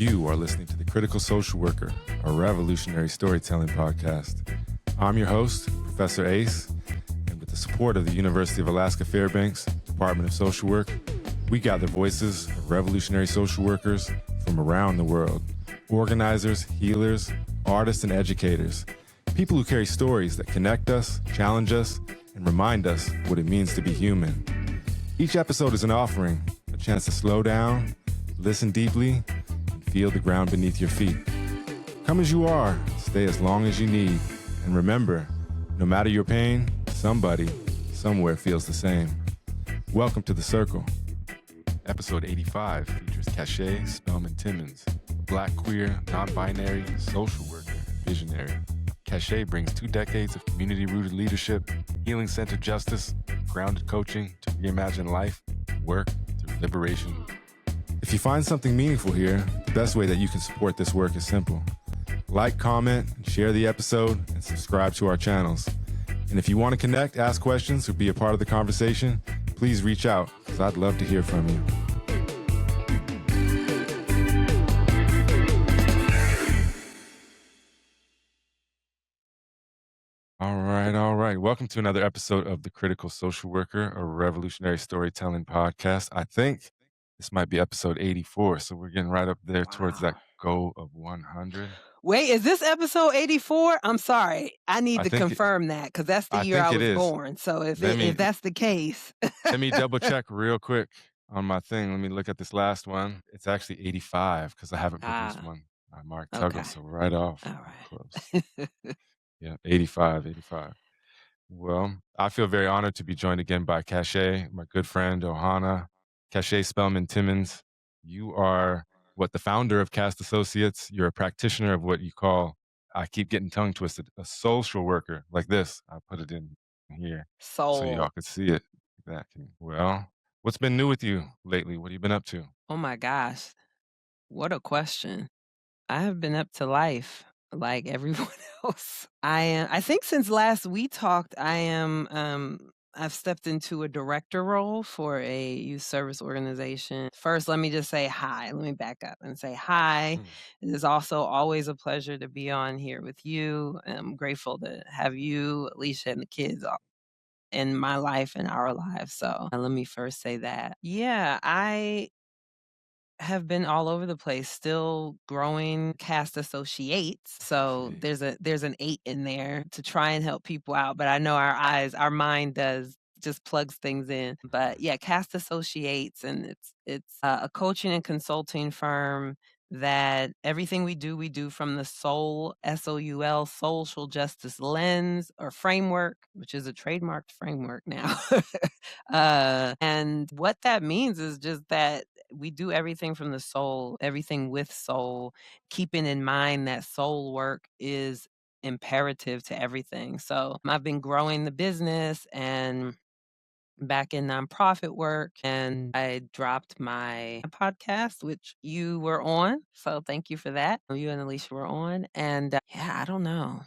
You are listening to The Critical Social Worker, a revolutionary storytelling podcast. I'm your host, Professor Ace, and with the support of the University of Alaska Fairbanks Department of Social Work, we gather voices of revolutionary social workers from around the world, organizers, healers, artists, and educators, people who carry stories that connect us, challenge us, and remind us what it means to be human. Each episode is an offering, a chance to slow down, listen deeply, and feel the ground beneath your feet. Come as you are, stay as long as you need, and remember, no matter your pain, somebody, somewhere feels the same. Welcome to The Circle. Episode 85 features Causha Spellman-Timmons, a Black, queer, non-binary social worker and visionary. Causha brings 2 decades of community-rooted leadership, healing-centered justice, grounded coaching to reimagine life, work through liberation. If you find something meaningful here, the best way that you can support this work is simple. Like, comment, share the episode, and subscribe to our channels. And if you want to connect, ask questions, or be a part of the conversation, please reach out, because I'd love to hear from you. All right. Welcome to another episode of The Critical Social Worker, a revolutionary storytelling podcast. I think this might be episode 84, so we're getting right up there towards that goal of 100. Wait, is this episode 84? I'm sorry. I need to confirm that because that's the year I was born. So if that's the case. Let me double check real quick on my thing. Let me look at this last one. It's actually 85 because I haven't produced one. Mark Tuggle, so right off. All right. Close. Yeah, 85. Well, I feel very honored to be joined again by Causha, my good friend, Ohana. Causha Spellman-Timmons, you are the founder of Cast Associates. You're a practitioner of what you call, I keep getting tongue twisted, a social worker. Like this, I put it in here so y'all could see it. Well, what's been new with you lately? What have you been up to? Oh my gosh, what a question. I have been up to life like everyone else. I think since last we talked, I've stepped into a director role for a youth service organization. First, let me just say hi. Let me back up and say hi. It is also always a pleasure to be on here with you. I'm grateful to have you, Alicia, and the kids in my life and our lives. So let me first say that. Yeah, I have been all over the place, still growing Cast Associates. So there's an 8 in there to try and help people out. But I know our mind does just plugs things in. But yeah, Cast Associates, and it's a coaching and consulting firm that everything we do from the SOUL, SOUL, social justice lens or framework, which is a trademarked framework now. And what that means is just that we do everything from the soul, everything with soul, keeping in mind that soul work is imperative to everything. So I've been growing the business and back in nonprofit work, and I dropped my podcast, which you were on. So thank you for that. You and Alicia were on. And I don't know.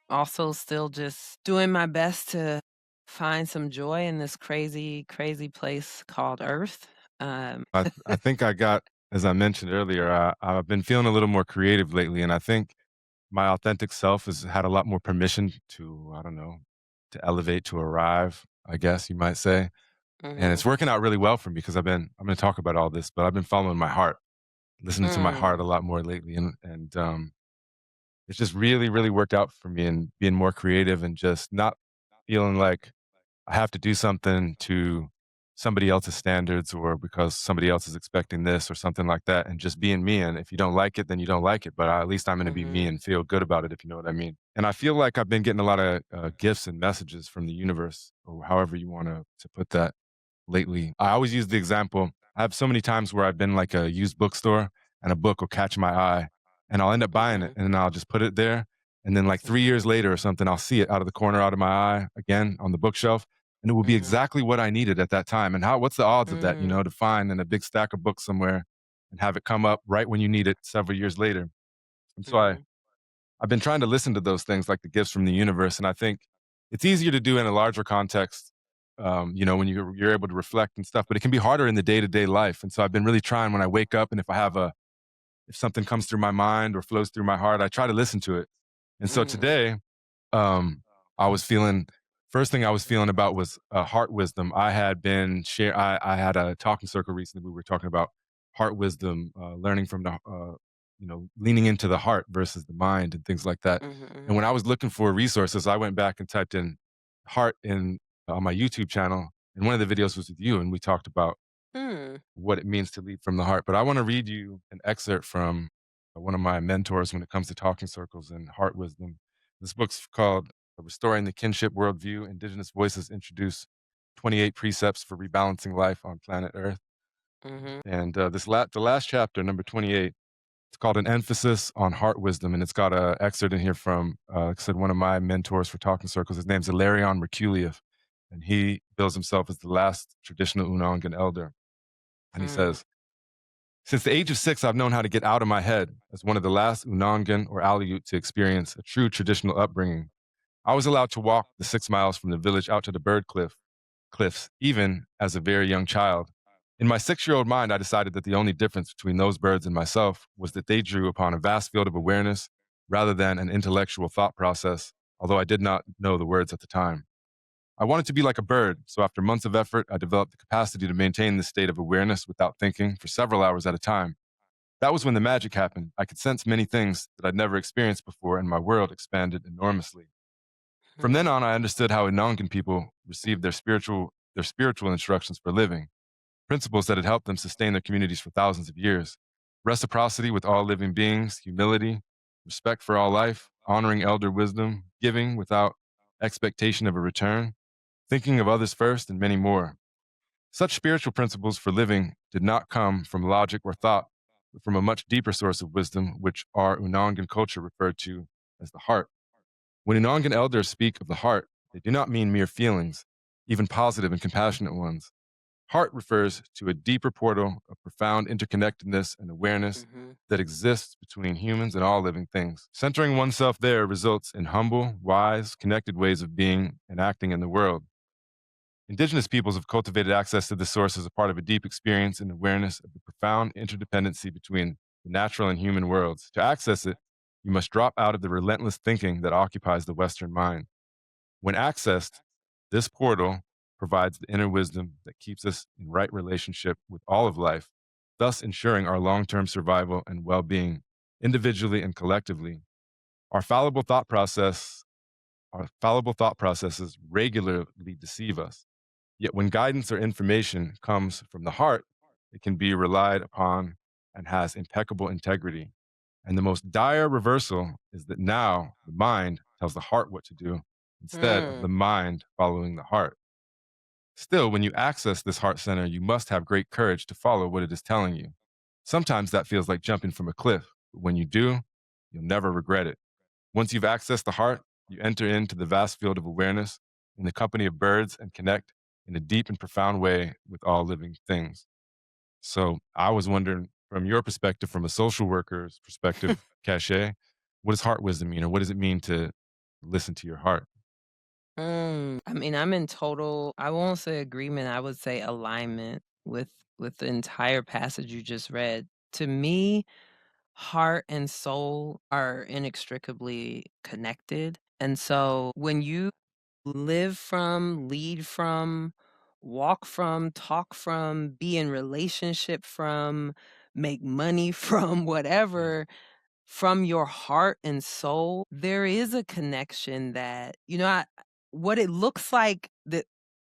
Also still just doing my best to find some joy in this crazy, crazy place called Earth. I think I got, as I mentioned earlier, I've been feeling a little more creative lately, and I think my authentic self has had a lot more permission to, to elevate, to arrive, I guess you might say. And it's working out really well for me because I'm going to talk about all this, but I've been following my heart, listening to my heart a lot more lately. And it's just really, really worked out for me, and being more creative and just not feeling like I have to do something to somebody else's standards or because somebody else is expecting this or something like that, and just being me. And if you don't like it, then you don't like it. But at least I'm going to be me and feel good about it, if you know what I mean. And I feel like I've been getting a lot of gifts and messages from the universe, or however you want to put that, lately. I always use the example. I have so many times where I've been like a used bookstore and a book will catch my eye and I'll end up buying it, and then I'll just put it there. And then like 3 years later or something, I'll see it out of the corner out of my eye again on the bookshelf. And it will be exactly what I needed at that time. And what's the odds of that, to find in a big stack of books somewhere and have it come up right when you need it several years later. And so I've been trying to listen to those things like the gifts from the universe. And I think it's easier to do in a larger context, when you're able to reflect and stuff, but it can be harder in the day-to-day life. And so I've been really trying when I wake up, and if if something comes through my mind or flows through my heart, I try to listen to it. And so Mm. today, um, I was feeling first thing I was feeling about was heart wisdom. I had a talking circle recently. We were talking about heart wisdom, learning from the leaning into the heart versus the mind and things like that. Mhm, And mhm. when I was looking for resources, I went back and typed in heart in on my YouTube channel, and one of the videos was with you, and we talked about Hmm. what it means to lead from the heart. But I want to read you an excerpt from one of my mentors when it comes to talking circles and heart wisdom. This book's called Restoring the Kinship Worldview. Indigenous Voices Introduce 28 Precepts for Rebalancing Life on Planet Earth. Mhm. And the last chapter, number 28, it's called An Emphasis on Heart Wisdom. And it's got an excerpt in here from, like I said, one of my mentors for talking circles. His name's Ilarion Merculieff. And he bills himself as the last traditional Unangan elder. And he Mm. says, since the age of 6, I've known how to get out of my head as one of the last Unangan or Aleut to experience a true traditional upbringing. I was allowed to walk the 6 miles from the village out to the cliffs, even as a very young child. In my 6-year-old mind, I decided that the only difference between those birds and myself was that they drew upon a vast field of awareness rather than an intellectual thought process, although I did not know the words at the time. I wanted to be like a bird, so after months of effort, I developed the capacity to maintain this state of awareness without thinking for several hours at a time. That was when the magic happened. I could sense many things that I'd never experienced before, and my world expanded enormously. From then Hmm. on, I understood how Unangan people received their spiritual instructions for living, principles that had helped them sustain their communities for thousands of years. Reciprocity with all living beings, humility, respect for all life, honoring elder wisdom, giving without expectation of a return, thinking of others first, and many more. Such spiritual principles for living did not come from logic or thought, but from a much deeper source of wisdom, which our Unangan culture referred to as the heart. When Unangan elders speak of the heart, they do not mean mere feelings, even positive and compassionate ones. Heart refers to a deeper portal of profound interconnectedness and awareness Mhm. that exists between humans and all living things. Centering oneself there results in humble, wise, connected ways of being and acting in the world. Indigenous peoples have cultivated access to this source as a part of a deep experience and awareness of the profound interdependency between the natural and human worlds. To access it, you must drop out of the relentless thinking that occupies the Western mind. When accessed, this portal provides the inner wisdom that keeps us in right relationship with all of life, thus ensuring our long term survival and well being, individually and collectively. Our fallible thought process, our fallible thought processes regularly deceive us. Yet when guidance or information comes from the heart, it can be relied upon and has impeccable integrity. And the most dire reversal is that now the mind tells the heart what to do instead of Mm. the mind following the heart. Still, when you access this heart center, you must have great courage to follow what it is telling you. Sometimes that feels like jumping from a cliff, but when you do, you'll never regret it. Once you've accessed the heart, you enter into the vast field of awareness in the company of birds and connect in a deep and profound way with all living things. So I was wondering, from your perspective, from a social worker's perspective, Cachet, what does heart wisdom mean, or what does it mean to listen to your heart? I mean, I'm in total, I won't say agreement, I would say alignment with the entire passage you just read. To me, heart and soul are inextricably connected. And so when you live from, lead from, walk from, talk from, be in relationship from, make money from, Mm, whatever, from your heart and soul, there is a connection that, what it looks like that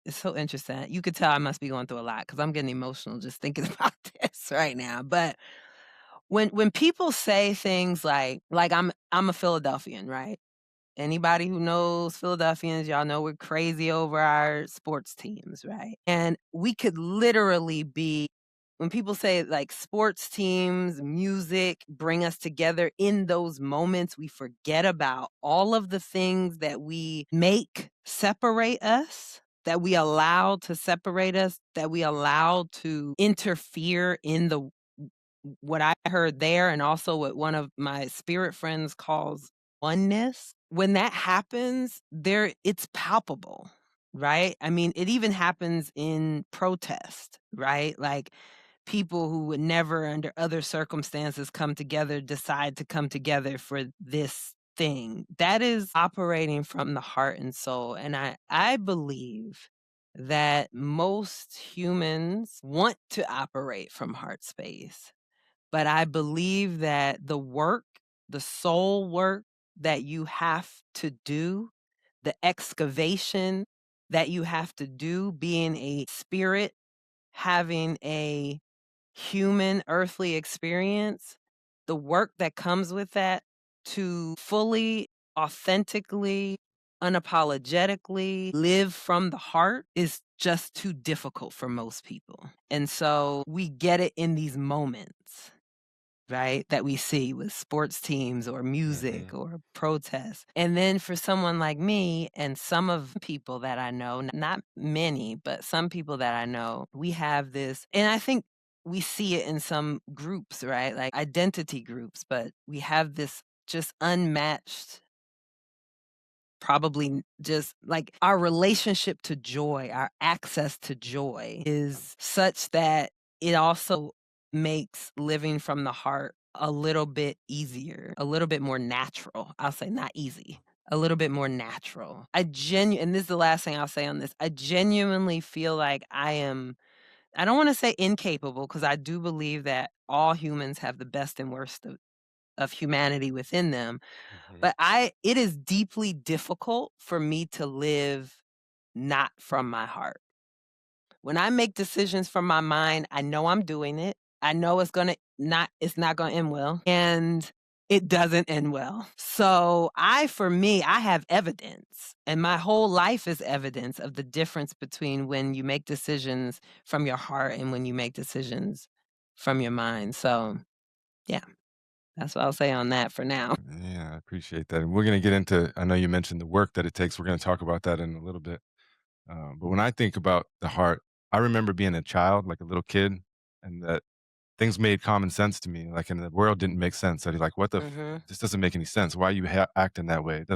is so interesting. You could tell I must be going through a lot because I'm getting emotional just thinking about this right now. But when people say things like I'm a Philadelphian, right? Anybody who knows Philadelphians, y'all know we're crazy over our sports teams, right? And we could literally be, when people say like sports teams, music bring us together in those moments, we forget about all of the things that we make separate us, that we allow to separate us, that we allow to interfere in the what I heard there and also what one of my spirit friends calls oneness. When that happens, there it's palpable, right? I mean, it even happens in protest, right? Like people who would never under other circumstances come together decide to come together for this thing. That is operating from the heart and soul. And I believe that most humans want to operate from heart space. But I believe that the work, the soul work that you have to do, the excavation that you have to do, being a spirit, having a human earthly experience, the work that comes with that to fully, authentically, unapologetically live from the heart is just too difficult for most people. And so we get it in these moments, right, that we see with sports teams or music Mhm. or protests. And then for someone like me and some of people that I know, not many, but some people that I know, we have this, and I think we see it in some groups, right? Like identity groups, but we have this just unmatched, probably just like our relationship to joy, our access to joy is such that it also makes living from the heart a little bit easier, a little bit more natural. I'll say not easy, a little bit more natural. And this is the last thing I'll say on this. I genuinely feel like I don't want to say incapable because I do believe that all humans have the best and worst of humanity within them, Mhm. but it is deeply difficult for me to live not from my heart. When I make decisions from my mind, I know I'm doing it. I know it's not gonna end well, and it doesn't end well. So for me, I have evidence, and my whole life is evidence of the difference between when you make decisions from your heart and when you make decisions from your mind. So, yeah, that's what I'll say on that for now. Yeah, I appreciate that. And we're going to get into, I know you mentioned the work that it takes. We're going to talk about that in a little bit. But when I think about the heart, I remember being a child, like a little kid, and that things made common sense to me. Like, and the world didn't make sense. I'd be like, Mhm, this doesn't make any sense. Why are you acting that way? It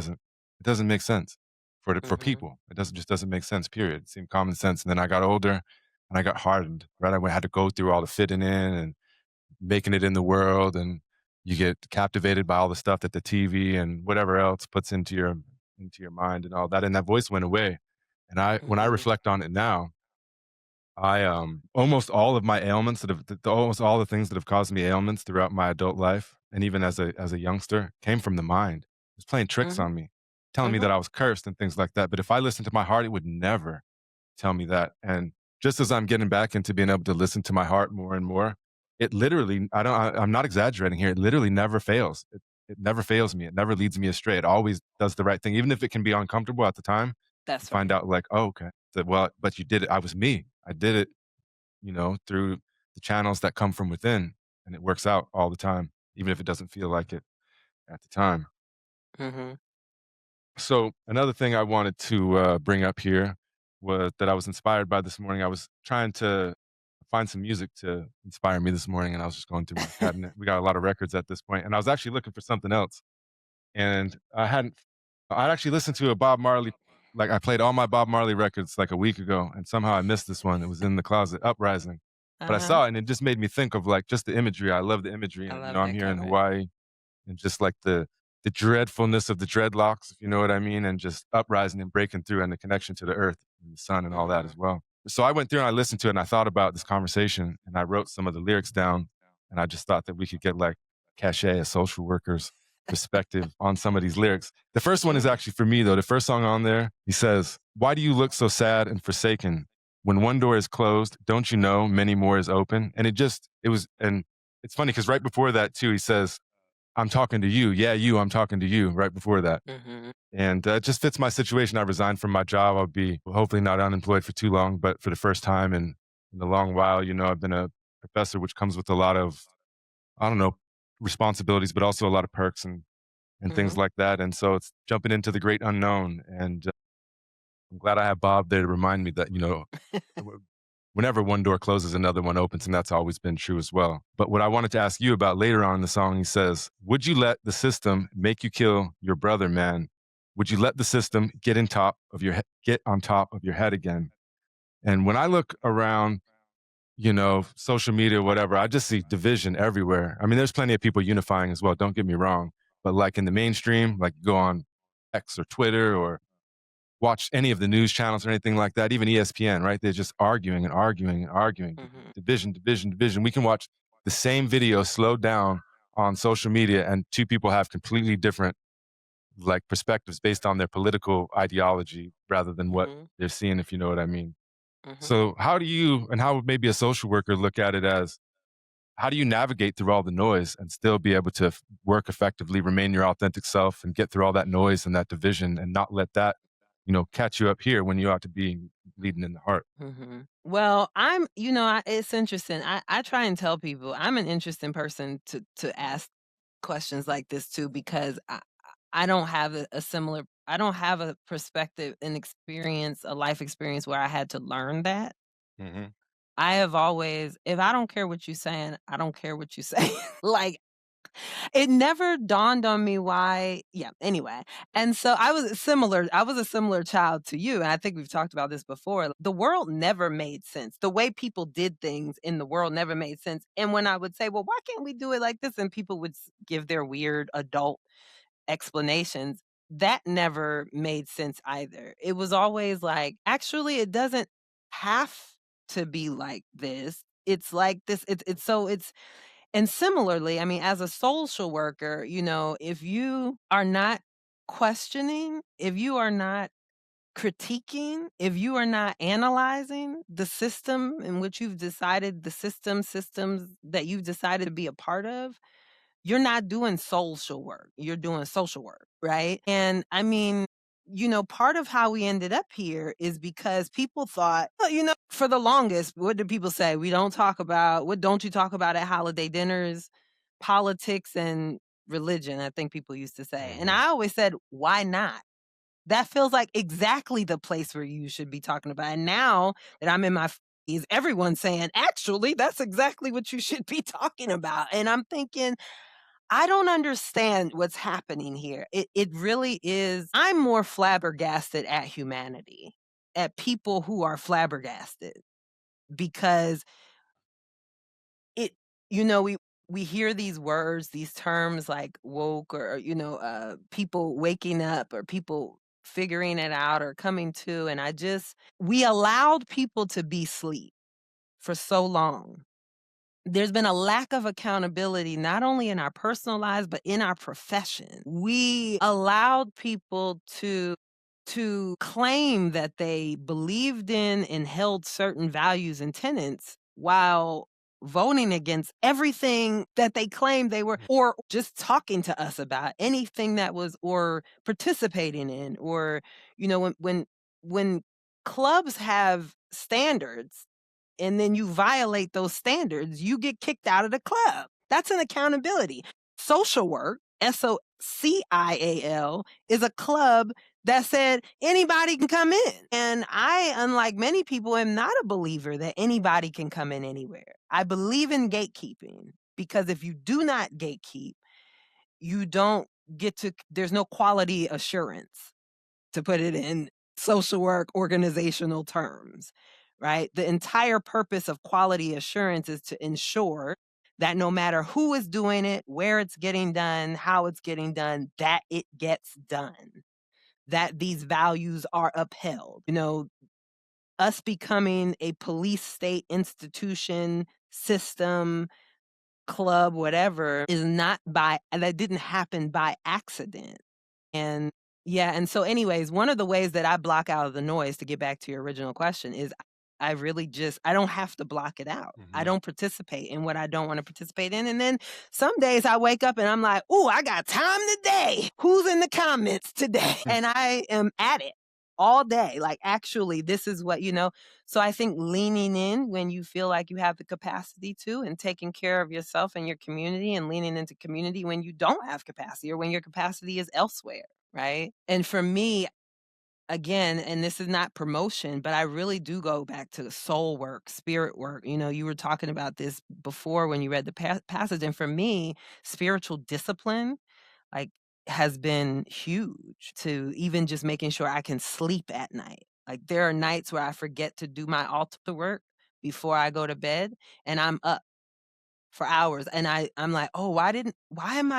doesn't make sense for mhm, people. Just doesn't make sense, period. It seemed common sense. And then I got older and I got hardened, right? Had to go through all the fitting in and making it in the world, and you get captivated by all the stuff that the TV and whatever else puts into your mind and all that, and that voice went away. And when I mhm, reflect on it now, I almost all of my ailments almost all the things that have caused me ailments throughout my adult life, and even as a youngster, came from the mind. It was playing tricks mhm, on me, telling me mhm. that I was cursed and things like that. But if I listened to my heart, it would never tell me that. And just as I'm getting back into being able to listen to my heart more and more, it literally, I'm not exaggerating here. It literally never fails. It never fails me. It never leads me astray. It always does the right thing, even if it can be uncomfortable at the time. You That's find right. out like, oh, okay. Well, but you did it. I was me. I did it, through the channels that come from within, and it works out all the time, even if it doesn't feel like it at the time. Mhm, So another thing I wanted to bring up here was that I was inspired by this morning. I was trying to find some music to inspire me this morning, and I was just going through my cabinet. We got a lot of records at this point, and I was actually looking for something else. And I'd actually listened to a Bob Marley, like I played all my Bob Marley records like a week ago, and somehow I missed this one. It was in the closet, Uprising. But I uh-huh. saw it, and it just made me think of like just the imagery. I love the imagery, I and love I'm that here in cover. Hawaii, and just like the dreadfulness of the dreadlocks, if you know what I mean, and just uprising and breaking through, and the connection to the earth and the sun and all that Mhm. as well. So I went through and I listened to it, and I thought about this conversation, and I wrote some of the lyrics down, and I just thought that we could get like cachet, a social worker's perspective on some of these lyrics. The first one is Mhm. actually for me though. The first song on there, he says, "Why do you look so sad and forsaken? When one door is closed, don't you know many more is open?" And and it's funny because right before that too, he says, "I'm talking to you. Yeah, you, I'm talking to you," right before that. Mhm. And it just fits my situation. I resigned from my job. I'll be hopefully not unemployed for too long, but for the first time in a long while, I've been a professor, which comes with a lot of, I don't know, responsibilities, but also a lot of perks and things Mhm. like that. And so it's jumping into the great unknown. And I'm glad I have Bob there to remind me that, whenever one door closes, another one opens, and that's always been true as well. But what I wanted to ask you about later on in the song, he says, "Would you let the system make you kill your brother, man? Would you let the system get on top of your head again?" And when I look around social media, whatever, I just see division everywhere. I mean, there's plenty of people unifying as well. Don't get me wrong, but like in the mainstream, like go on X or Twitter or watch any of the news channels or anything like that, even ESPN, right? They're just arguing and arguing and arguing. Mhm. Division, division, division. We can watch the same video slowed down on social media, and two people have completely different like perspectives based on their political ideology rather than what Mhm. they're seeing, if you know what I mean. Mhm. So how do you and how would maybe a social worker look at it as how do you navigate through all the noise and still be able to work effectively, remain your authentic self and get through all that noise and that division and not let that, catch you up here when you ought to be leading in the heart? Mhm. Well, it's interesting. I try and tell people I'm an interesting person to ask questions like this too because I don't have a similar I don't have a perspective and experience, a life experience where I had to learn that. Hmm. I have always, if I don't care what you're saying, I don't care what you're saying. Like, it never dawned on me why, yeah, anyway. And so I was a similar child to you, and I think we've talked about this before. The world never made sense. The way people did things in the world never made sense. And when I would say, "Well, why can't we do it like this?" and people would give their weird adult explanations, that never made sense either. It was always like, "Actually, it doesn't have to be like this. It's like this." It's and similarly, I mean, as a social worker, if you are not questioning, if you are not critiquing, if you are not analyzing the system in which you've decided, the systems that you've decided to be a part of, you're not doing social work. You're doing social work, right? And I mean, part of how we ended up here is because people thought, well, for the longest, what did people say? What don't you talk about at holiday dinners? Politics and religion, I think people used to say. And Hmm. I always said, why not? That feels like exactly the place where you should be talking about. And now that I'm in my 40s, everyone's saying, actually, that's exactly what you should be talking about. And I'm thinking, I don't understand what's happening here. It really is. I'm more flabbergasted at humanity, at people who are flabbergasted because it we hear these words, these terms like woke or people waking up or people figuring it out or coming to, and we allowed people to be asleep for so long. There's been a lack of accountability, not only in our personal lives, but in our profession. We allowed people to claim that they believed in and held certain values and tenets while voting against everything that they claimed they were, or just talking to us about anything that was, or participating in, or, when clubs have standards and then you violate those standards, you get kicked out of the club. That's an accountability. Social work, SOCIAL, is a club that said anybody can come in. And I, unlike many people, am not a believer that anybody can come in anywhere. I believe in gatekeeping because if you do not gatekeep, you don't there's no quality assurance, to put it in social work organizational terms, right? The entire purpose of quality assurance is to ensure that no matter who is doing it, where it's getting done, how it's getting done, that it gets done, that these values are upheld. Us becoming a police state institution, system, club, whatever, is not that didn't happen by accident. And yeah, and so anyways, one of the ways that I block out the noise, to get back to your original question, is I really just I don't have to block it out. I Hmm. don't participate in what I don't want to participate in. And then some days I wake up and I'm like, "Ooh, I got time today. Who's in the comments today?" And I am at it all day. Like, actually, this is what, so I think leaning in when you feel like you have the capacity to, and taking care of yourself and your community, and leaning into community when you don't have capacity or when your capacity is elsewhere, right? And for me, again, and this is not promotion, but I really do go back to soul work, spirit work. You were talking about this before when you read the passage. And for me, spiritual discipline, like, has been huge, to even just making sure I can sleep at night. Like, there are nights where I forget to do my altar work before I go to bed, and I'm up for hours, and I'm like, "Oh, why am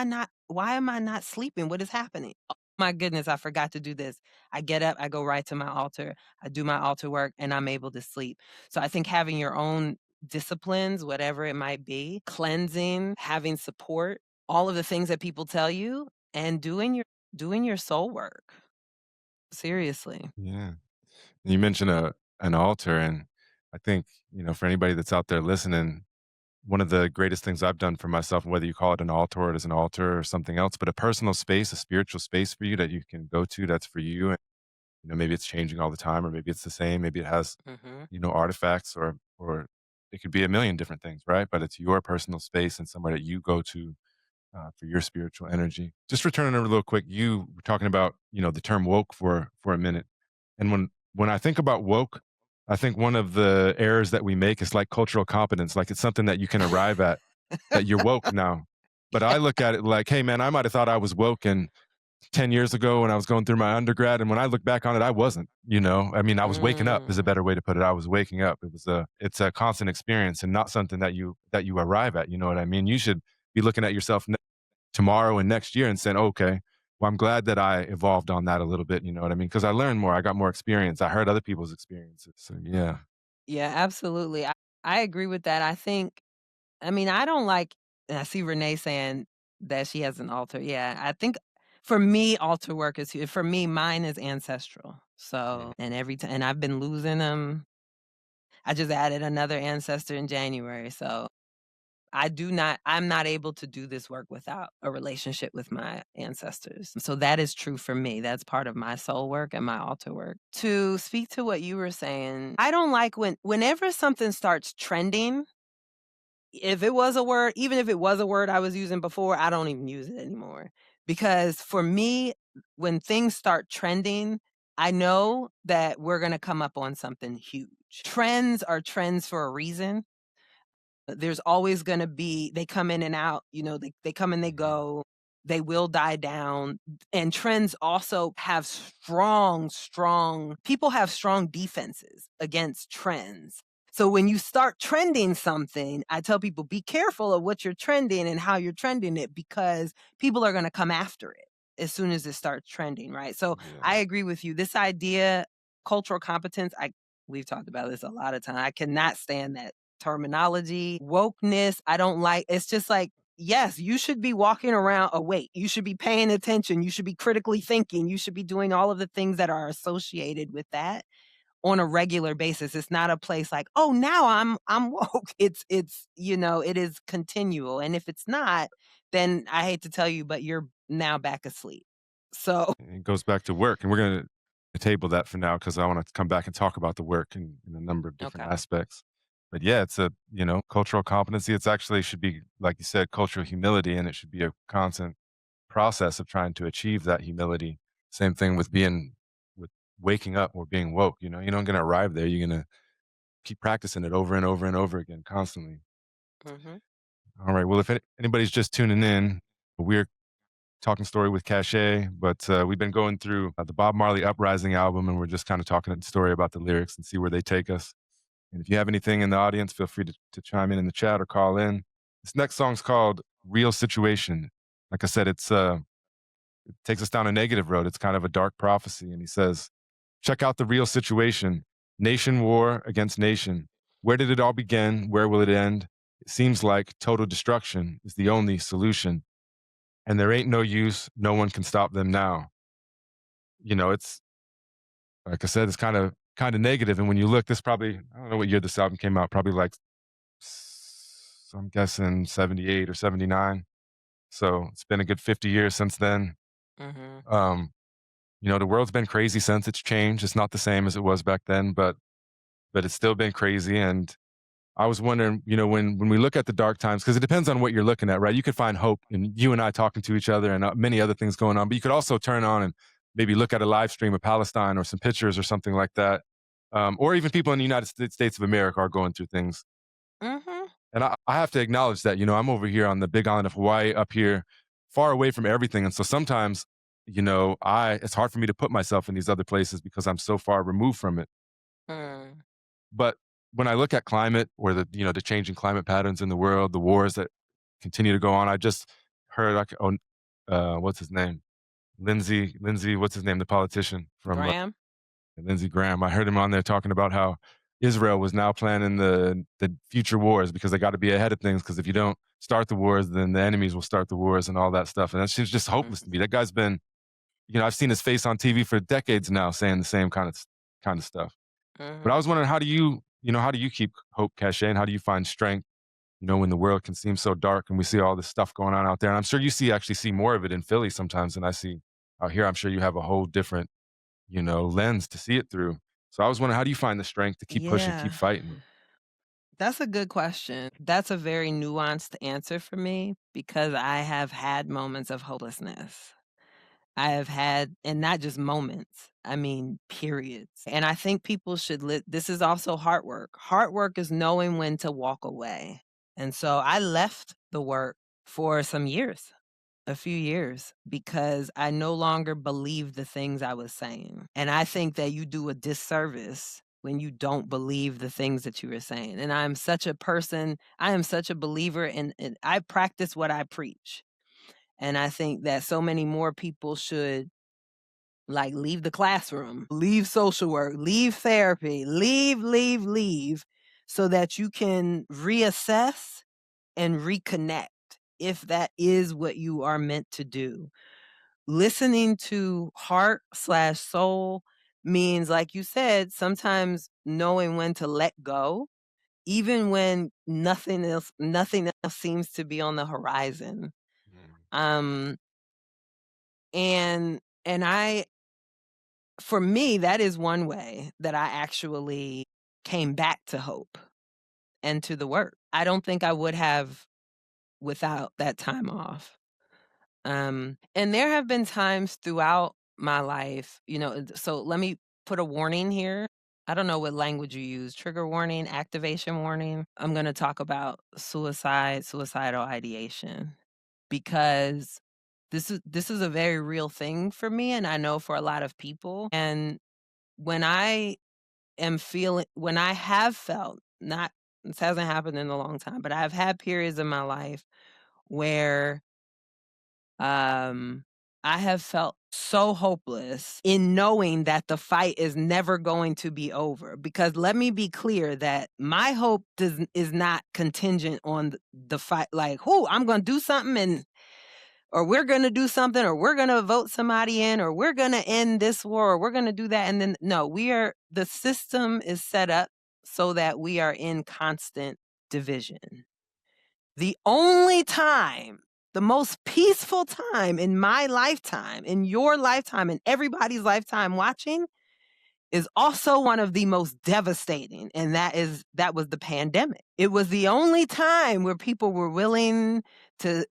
I not sleeping? What is happening? Oh my goodness, I forgot to do this." I get up, I go right to my altar, I do my altar work, and I'm able to sleep. So I think having your own disciplines, whatever it might be, cleansing, having support, all of the things that people tell you, and doing your soul work. Seriously. Yeah. You mentioned an altar, and I think, for anybody that's out there listening, one of the greatest things I've done for myself, whether you call it an altar or it is an altar or something else, but a personal space, a spiritual space for you that you can go to that's for you. And, maybe it's changing all the time, or maybe it's the same. Maybe it has, Mhm. artifacts, or it could be a million different things, right? But it's your personal space and somewhere that you go to for your spiritual energy. Just returning over real quick, you were talking about the term woke for a minute, and when I think about woke, I think one of the errors that we make is like cultural competence, like it's something that you can arrive at, that you're woke now. But I look at it like, hey man, I might have thought I was woke in 10 years ago when I was going through my undergrad. And when I look back on it, I wasn't, I mean, I was waking up is a Mm. better way to put it. I was waking up. It's a constant experience and not something that you arrive at. You know what I mean? You should be looking at yourself tomorrow and next year and saying, okay, well, I'm glad that I evolved on that a little bit. You know what I mean? Because I learned more. I got more experience. I heard other people's experiences. So yeah. Yeah, absolutely. I agree with that. I mean, I don't like and I see Renee saying that she has an altar. Yeah, I think for me, altar work is for me, mine is ancestral. Mhm. So, and every time, and I've been losing them. I just added another ancestor in January. So I'm not able to do this work without a relationship with my ancestors. So that is true for me. That's part of my soul work and my altar work. To speak to what you were saying, I don't like whenever something starts trending, if it was a word, even if it was a word I was using before, I don't even use it anymore. Because for me, when things start trending, I know that we're going to come up on something huge. Trends are trends for a reason. There's always gonna be they come in and out, they come and they Mhm. go. They will die down, and trends also have strong people have strong defenses against trends. So when you start trending something, I tell people, "Be careful of what you're trending and how you're trending it because people are gonna come after it as soon as it starts trending," right? So Yeah. I agree with you. This idea, cultural competence, I we've talked about this a lot of time. I cannot stand that terminology. Wokeness, I don't like. It's just like, yes, you should be walking around awake. You should be paying attention. You should be critically thinking. You should be doing all of the things that are associated with that on a regular basis. It's not a place like, "Oh, now I'm woke." It is continual. And if it's not, then I hate to tell you, but you're now back asleep. So, It goes back to work, and we're going to table that for now because I want to come back and talk about the work in a number of different okay. aspects. But yeah, it's a cultural competency. It's actually should be like you said, cultural humility, and it should be a constant process of trying to achieve that humility. Same thing with waking up or being woke. You're not going to arrive there. You're going to keep practicing it over and over and over again, constantly. Mhm. All right. Well, if anybody's just tuning in, we're talking story with Cache, but we've been going through the Bob Marley Uprising album, and we're just kind of talking a story about the lyrics and see where they take us. And if you have anything in the audience, feel free to chime in the chat or call in. This next song's called Real Situation. Like I said, it takes us down a negative road. It's kind of a dark prophecy. And he says, check out the real situation. Nation war against nation. Where did it all begin? Where will it end? It seems like total destruction is the only solution. And there ain't no use. No one can stop them now. It's like I said, it's kind of negative. And when you look, this probably I don't know what year this album came out. Probably like I'm guessing 78 or 79. So it's been a good 50 years since then. Mhm. Um, the world's been crazy since it's changed. It's not the same as it was back then, but it's still been crazy. And I was wondering, when we look at the dark times, because it depends on what you're looking at, right? You could find hope in you and I talking to each other and many other things going on, but you could also turn on and maybe look at a live stream of Palestine or some pictures or something like that. Or even people in the United States of America are going through things. Mhm. And I have to acknowledge that, I'm over here on the big island of Hawaii up here, far away from everything. And so sometimes, it's hard for me to put myself in these other places because I'm so far removed from it. Mm. But when I look at climate or the changing climate patterns in the world, the wars that continue to go on, I just heard like on what's his name? Lindsey, what's his name? The politician from Graham? Lindsey Graham. I heard him on there talking about how Israel was now planning the future wars because they got to be ahead of things. Because if you don't start the wars, then the enemies will start the wars and all that stuff. And that seems just hopeless to me. That guy's been, I've seen his face on TV for decades now, saying the same kind of stuff. But I Mhm. was wondering, how do you keep hope, Cache, and how do you find strength? When the world can seem so dark and we see all this stuff going on out there. And I'm sure you actually see more of it in Philly sometimes than I see out here. I'm sure you have a whole different lens to see it through. So I was wondering, how do you find the strength to keep pushing, keep Yeah. fighting? That's a good question. That's a very nuanced answer for me because I have had moments of hopelessness. I have had, and not just moments, I mean, periods. And I think people should this is also hard work. Hard work is knowing when to walk away. And so I left the work for some years, a few years, because I no longer believed the things I was saying. And I think that you do a disservice when you don't believe the things that you were saying. And I'm such a person, I am such a believer in I practice what I preach. And I think that so many more people should like leave the classroom, leave social work, leave therapy, leave, so that you can reassess and reconnect if that is what you are meant to do. Listening to heart slash soul means, like you said, sometimes knowing when to let go, even when nothing else seems to be on the horizon. Mm, Um, and I for me, that is one way that I actually came back to hope and to the work. I don't think I would have without that time off. And there have been times throughout my life, so let me put a warning here. I don't know what language you use, trigger warning, activation warning. I'm going to talk about suicidal ideation because this is a very real thing for me and I know for a lot of people. And when when I have felt, not this hasn't happened in a long time, but I've had periods in my life where um I have felt so hopeless in knowing that the fight is never going to be over. Because let me be clear that my hope is not contingent on the fight. Like, I'm going to do something or we're going to do something, or we're going to vote somebody in, or we're going to end this war, or we're going to do that. And then, no, the system is set up so that we are in constant division. The only time, the most peaceful time in my lifetime, in your lifetime, in everybody's lifetime watching, is also one of the most devastating. And that was the pandemic. It was the only time where people were willing to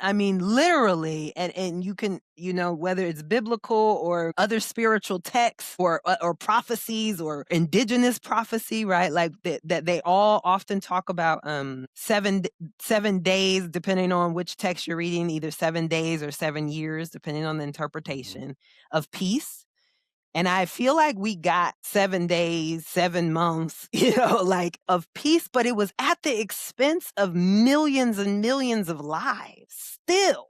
I mean, literally, and you can, whether it's biblical or other spiritual texts or prophecies or indigenous prophecy, right? Like that they all often talk about 7 days, depending on which text you're reading, either 7 days or 7 years, depending on the mhm, interpretation of peace. And I feel like we got 7 days, 7 months, like of peace, but it was at the expense of millions and millions of lives still.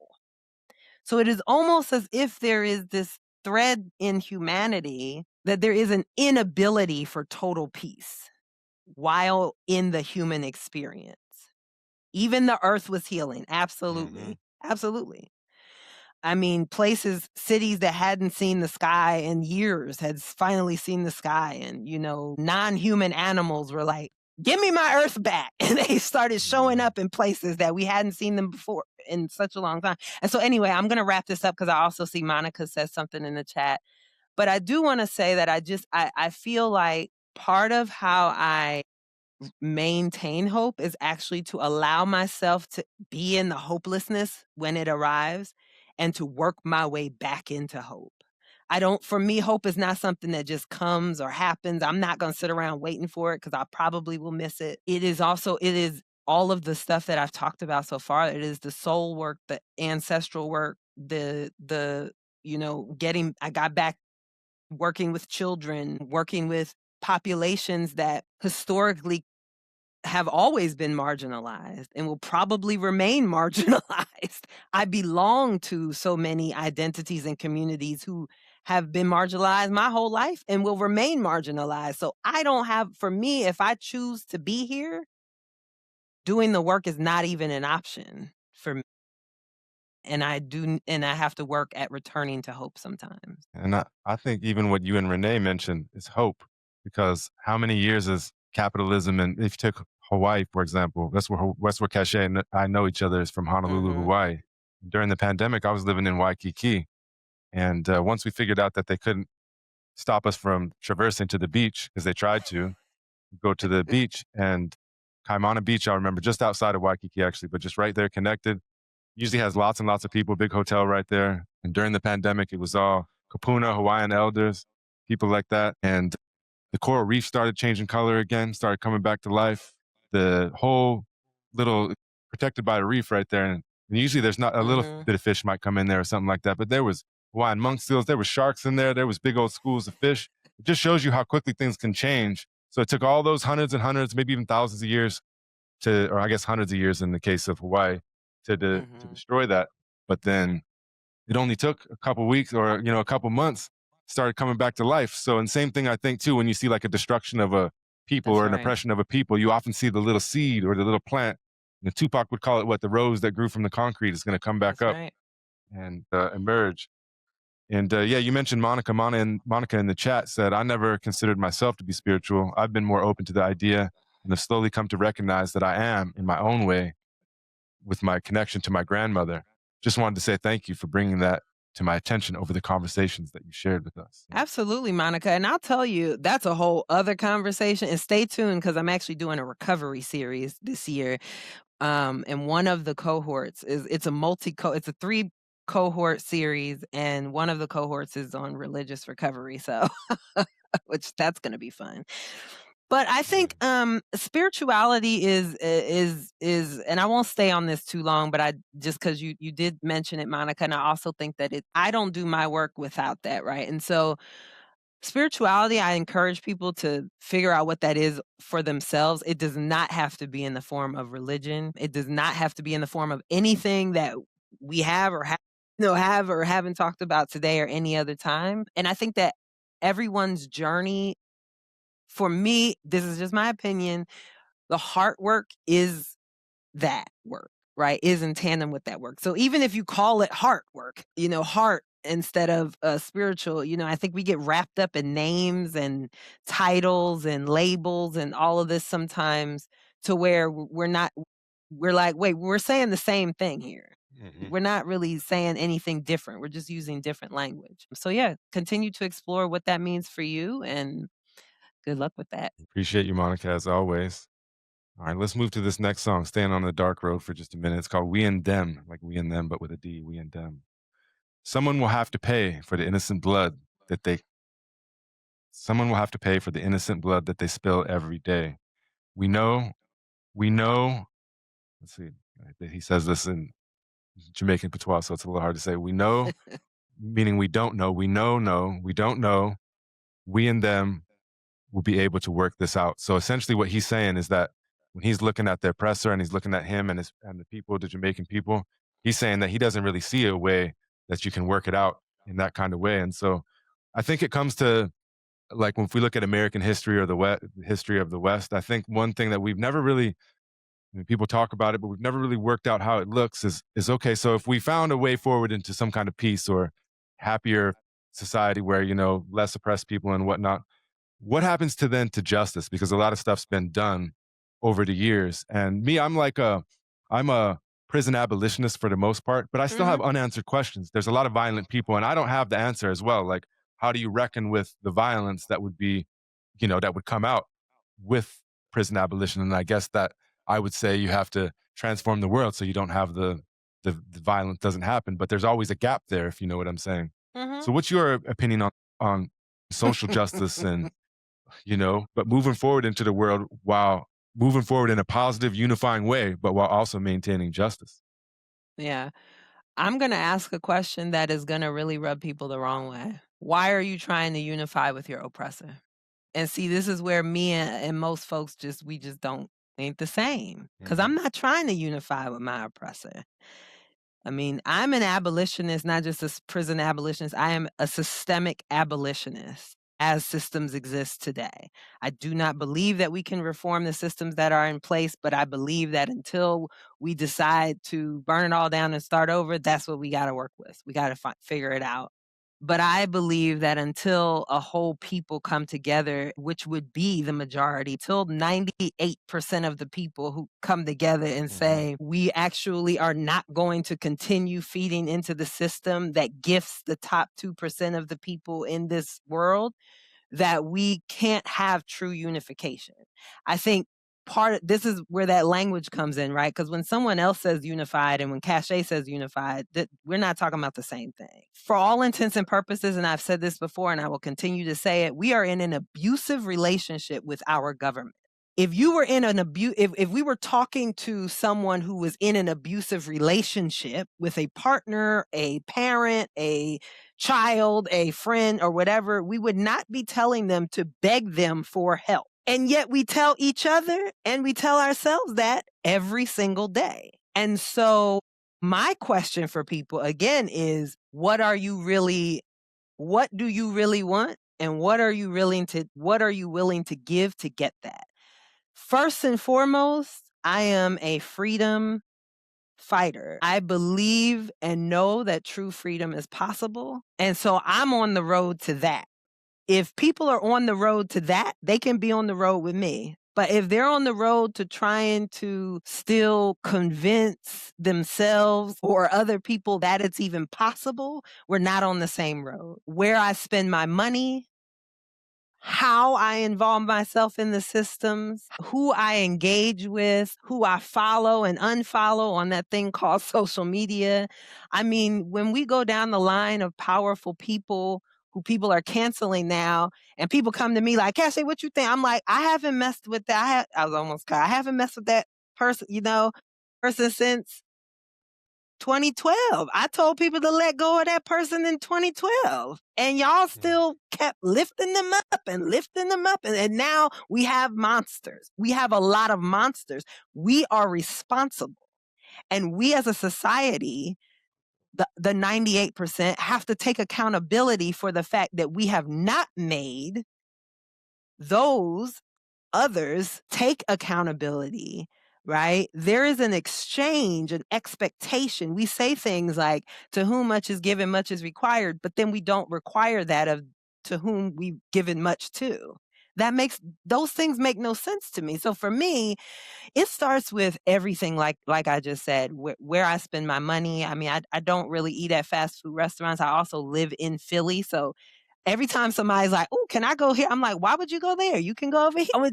So it is almost as if there is this thread in humanity that there is an inability for total peace while in the human experience. Even the earth was healing. mhm, Absolutely. Absolutely. I mean, cities that hadn't seen the sky in years had finally seen the sky. And, non-human animals were like, give me my earth back. And they started showing mhm. up in places that we hadn't seen them before in such a long time. And so anyway, I'm going to wrap this up because I also see Monica says something in the chat. But I do want to say that I feel like part of how I maintain hope is actually to allow myself to be in the hopelessness when it arrives and to work my way back into hope. For me, hope is not something that just comes or happens. I'm not going to sit around waiting for it because I probably will miss it. It is all of the stuff that I've talked about so far. It is the soul work, the ancestral work, I got back working with children, working with populations that historically have always been marginalized and will probably remain marginalized. I belong to so many identities and communities who have been marginalized my whole life and will remain marginalized. So I don't have, for me, if I choose to be here, doing the work is not even an option for me. And I have to work at returning to hope sometimes. And I think even what you and Renee mentioned is hope, because how many years is capitalism? And if you took Hawaii, for example, that's where Causha and I know each other is from Honolulu, Mhm. Hawaii. During the pandemic, I was living in Waikiki. And once we figured out that they couldn't stop us from traversing to the beach, because they tried to go to the beach, and Kaimana Beach, I remember just outside of Waikiki, actually, but just right there connected. Usually has lots and lots of people, big hotel right there. And during the pandemic, it was all Kapuna, Hawaiian elders, people like that. And the coral reef started changing color again, started coming back to life. The whole little protected by a reef right there. And usually there's not a little Mhm. bit of fish might come in there or something like that. But there was Hawaiian monk seals, there were sharks in there, there was big old schools of fish. It just shows you how quickly things can change. So it took all those hundreds and hundreds, maybe even thousands of years to, or I guess hundreds of years in the case of Hawaii, to Mhm. destroy that. But then it only took a couple weeks or a couple months, started coming back to life. So, and same thing I think too, when you see like a destruction of a people That's or an right. oppression of a people, you often see the little seed or the little plant. Tupac would call it what, the rose that grew from the concrete is going to come back That's up right. and emerge. And yeah, you mentioned Monica. Monica in the chat said, "I never considered myself to be spiritual. I've been more open to the idea and have slowly come to recognize that I am, in my own way, with my connection to my grandmother." Just wanted to say thank you for bringing that to my attention over the conversations that you shared with us. Absolutely, Monica. And I'll tell you, that's a whole other conversation. And stay tuned because I'm actually doing a recovery series this year. And one of the cohorts is it's a 3 cohort series, and one of the cohorts is on religious recovery. So which that's gonna be fun. But I think, spirituality is and I won't stay on this too long, but I just because you did mention it, Monica, and I also think that I don't do my work without that, right? And so, spirituality, I encourage people to figure out what that is for themselves. It does not have to be in the form of religion. It does not have to be in the form of anything that we have or haven't talked about today or any other time. And I think that everyone's journey, for me, this is just my opinion, the heart work is that work, right? Is in tandem with that work. So even if you call it heart work, heart instead of spiritual, I think we get wrapped up in names and titles and labels and all of this sometimes to where we're like, wait, we're saying the same thing here. Mhm. We're not really saying anything different. We're just using different language. So yeah, continue to explore what that means for you and good luck with that. Appreciate you, Monica, as always. All right, let's move to this next song, staying on the dark road for just a minute. It's called We and Them, like we and them, but with a D, we and them. Someone will have to pay for the innocent blood that they someone will have to pay for the innocent blood that they spill every day. We know, we know, let's see, he says this in Jamaican patois, so it's a little hard to say. We know, meaning we don't know. We know, no, we don't know. We and them will be able to work this out. So essentially, what he's saying is that when he's looking at the oppressor and he's looking at him and the people, the Jamaican people, he's saying that he doesn't really see a way that you can work it out in that kind of way. And so, I think it comes to like if we look at American history or the history of the West. I think one thing that we've never really people talk about it, but we've never really worked out how it looks is okay. So if we found a way forward into some kind of peace or happier society where less oppressed people and whatnot, what happens to justice? Because a lot of stuff's been done over the years. And me, I'm a prison abolitionist for the most part, but I still Mhm. have unanswered questions. There's a lot of violent people, and I don't have the answer as well. Like, how do you reckon with the violence that would be, that would come out with prison abolition? And I guess that I would say you have to transform the world so you don't have the violence doesn't happen. But there's always a gap there, if you know what I'm saying. Mhm. So, what's your opinion on social justice and but moving forward into the world while moving forward in a positive, unifying way, but while also maintaining justice. Yeah. I'm gonna ask a question that is gonna really rub people the wrong way. Why are you trying to unify with your oppressor? And see, this is where me and most folks we just don't ain't the same. Because Mhm. I'm not trying to unify with my oppressor. I mean, I'm an abolitionist, not just a prison abolitionist. I am a systemic abolitionist as systems exist today. I do not believe that we can reform the systems that are in place, but I believe that until we decide to burn it all down and start over, that's what we got to work with. We got to figure it out. But I believe that until a whole people come together, which would be the majority, till 98% of the people who come together and Mhm. say, we actually are not going to continue feeding into the system that gifts the top 2% of the people in this world, that we can't have true unification. I think this is where that language comes in, right? Because when someone else says unified and when Causha says unified, that we're not talking about the same thing. For all intents and purposes, and I've said this before and I will continue to say it, we are in an abusive relationship with our government. If you were in an if we were talking to someone who was in an abusive relationship with a partner, a parent, a child, a friend, or whatever, we would not be telling them to beg them for help. And yet we tell each other and we tell ourselves that every single day. And so my question for people again is, what do you really want? And what are you willing to give to get that? First and foremost, I am a freedom fighter. I believe and know that true freedom is possible. And so I'm on the road to that. If people are on the road to that, they can be on the road with me. But if they're on the road to trying to still convince themselves or other people that it's even possible, we're not on the same road. Where I spend my money, how I involve myself in the systems, who I engage with, who I follow and unfollow on that thing called social media. I mean, when we go down the line of powerful people who people are canceling now, and people come to me like, Cassie, what you think? I'm like, I haven't messed with that. I was almost caught. I haven't messed with that person, person since 2012. I told people to let go of that person in 2012. And y'all Mm. still kept lifting them up and lifting them up. And now we have monsters. We have a lot of monsters. We are responsible. And we as a society, the 98% have to take accountability for the fact that we have not made those others take accountability, right? There is an exchange, an expectation. We say things like, to whom much is given, much is required, but then we don't require that of to whom we've given much to. Those things make no sense to me. So for me, it starts with everything like I just said, where I spend my money. I mean, I don't really eat at fast food restaurants. I also live in Philly. So every time somebody's like, "Oh, can I go here?" I'm like, "Why would you go there? You can go over here."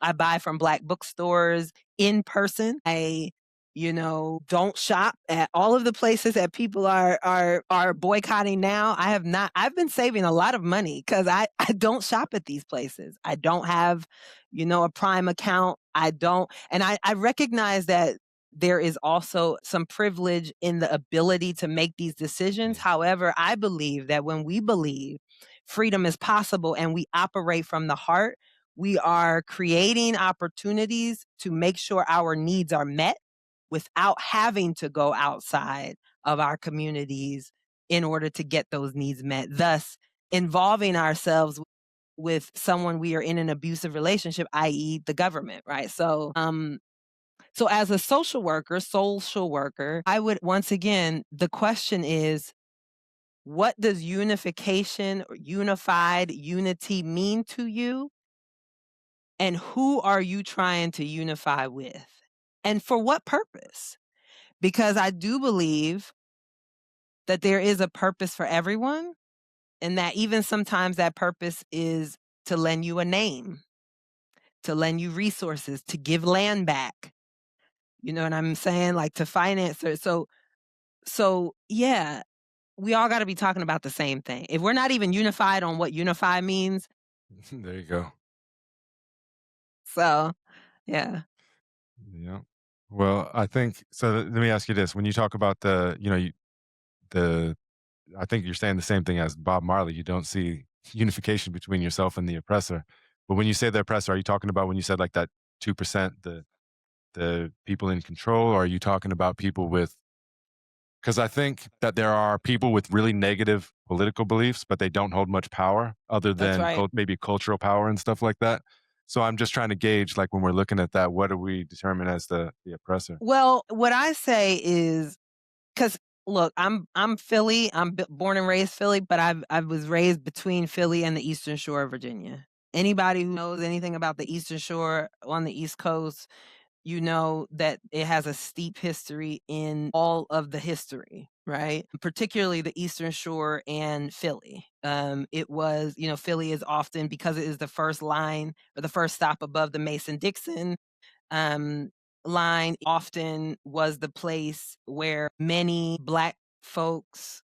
I buy from Black bookstores in person. Don't shop at all of the places that people are boycotting now. I have not. I've been saving a lot of money because I don't shop at these places. I don't have, a Prime account. I don't, and I recognize that there is also some privilege in the ability to make these decisions. Mm. However, I believe that when we believe freedom is possible and we operate from the heart, we are creating opportunities to make sure our needs are met without having to go outside of our communities in order to get those needs met. Thus, involving ourselves with someone we are in an abusive relationship, i.e., the government, right? So as a social worker, I would once again, the question is, what does unification or unified unity mean to you? And who are you trying to unify with? And for what purpose? Because I do believe that there is a purpose for everyone, and that even sometimes that purpose is to lend you a name, to lend you resources, to give land back. You know what I'm saying? Like to finance it. So yeah, we all got to be talking about the same thing. If we're not even unified on what unify means, There you go. so yeah. Yeah. Well, I think so. Let me ask you this: when you talk about the, the, I think you're saying the same thing as Bob Marley. You don't see unification between yourself and the oppressor. But when you say the oppressor, are you talking about when you said like that 2%, the people in control, or are you talking about people with, because I think that there are people with really negative political beliefs, but they don't hold much power other That's than right. maybe cultural power and stuff like that. So I'm just trying to gauge, like when we're looking at that, what do we determine as the oppressor? Well, what I say is, 'cause look, I'm Philly, born and raised Philly, but I was raised between Philly and the Eastern Shore of Virginia. Anybody who knows anything about the Eastern Shore on the East Coast, you know that it has a steep history in all of the history, right? Particularly the Eastern Shore and Philly. It was, Philly is often, because it is the first line or the first stop above the Mason-Dixon um, line, often was the place where many Black folks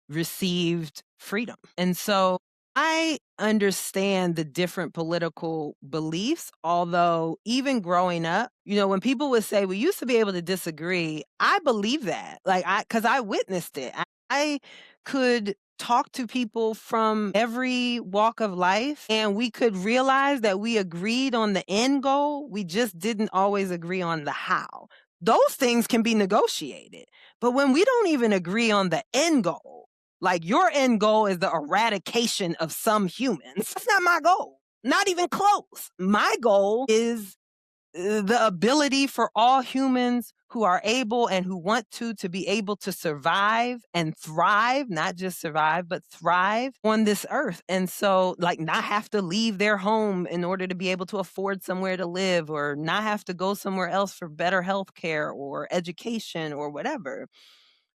received freedom. And so I understand the different political beliefs, although even growing up, when people would say we used to be able to disagree, I believe that. Cuz I witnessed it. I could talk to people from every walk of life and we could realize that we agreed on the end goal, we just didn't always agree on the how. Those things can be negotiated. But when we don't even agree on the end goal, like your end goal is the eradication of some humans. That's not my goal. Not even close. My goal is the ability for all humans who are able and who want to be able to survive and thrive, not just survive, but thrive on this earth. And so, like, not have to leave their home in order to be able to afford somewhere to live, or not have to go somewhere else for better health care or education or whatever.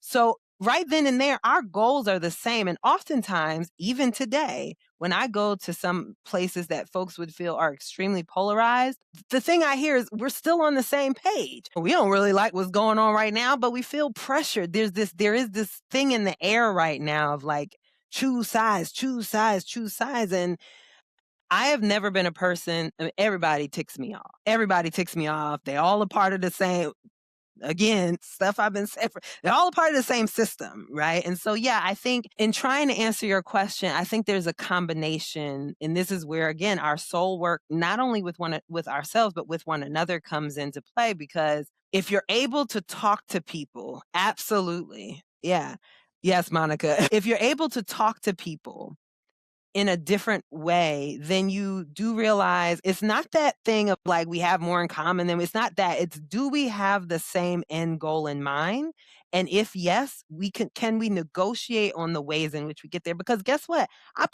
So right then and there, our goals are the same. And oftentimes, even today, when I go to some places that folks would feel are extremely polarized, the thing I hear is we're still on the same page. We don't really like what's going on right now, but we feel pressured. There is this thing in the air right now of like, choose sides, choose sides, choose sides. And I have never been a person, I mean, everybody ticks me off. Everybody ticks me off. They all a part of the same, again, stuff I've been saying, they're all a part of the same system, right? And so, yeah, I think in trying to answer your question, I think there's a combination, and this is where, again, our soul work, not only with ourselves, but with one another, comes into play. Because if you're able to talk to people, absolutely, yeah, yes, Monica, if you're able to talk to people in a different way, then you do realize it's not that thing of like we have more in common than, it's not that. It's, do we have the same end goal in mind? And if yes, can we negotiate on the ways in which we get there? Because guess what? I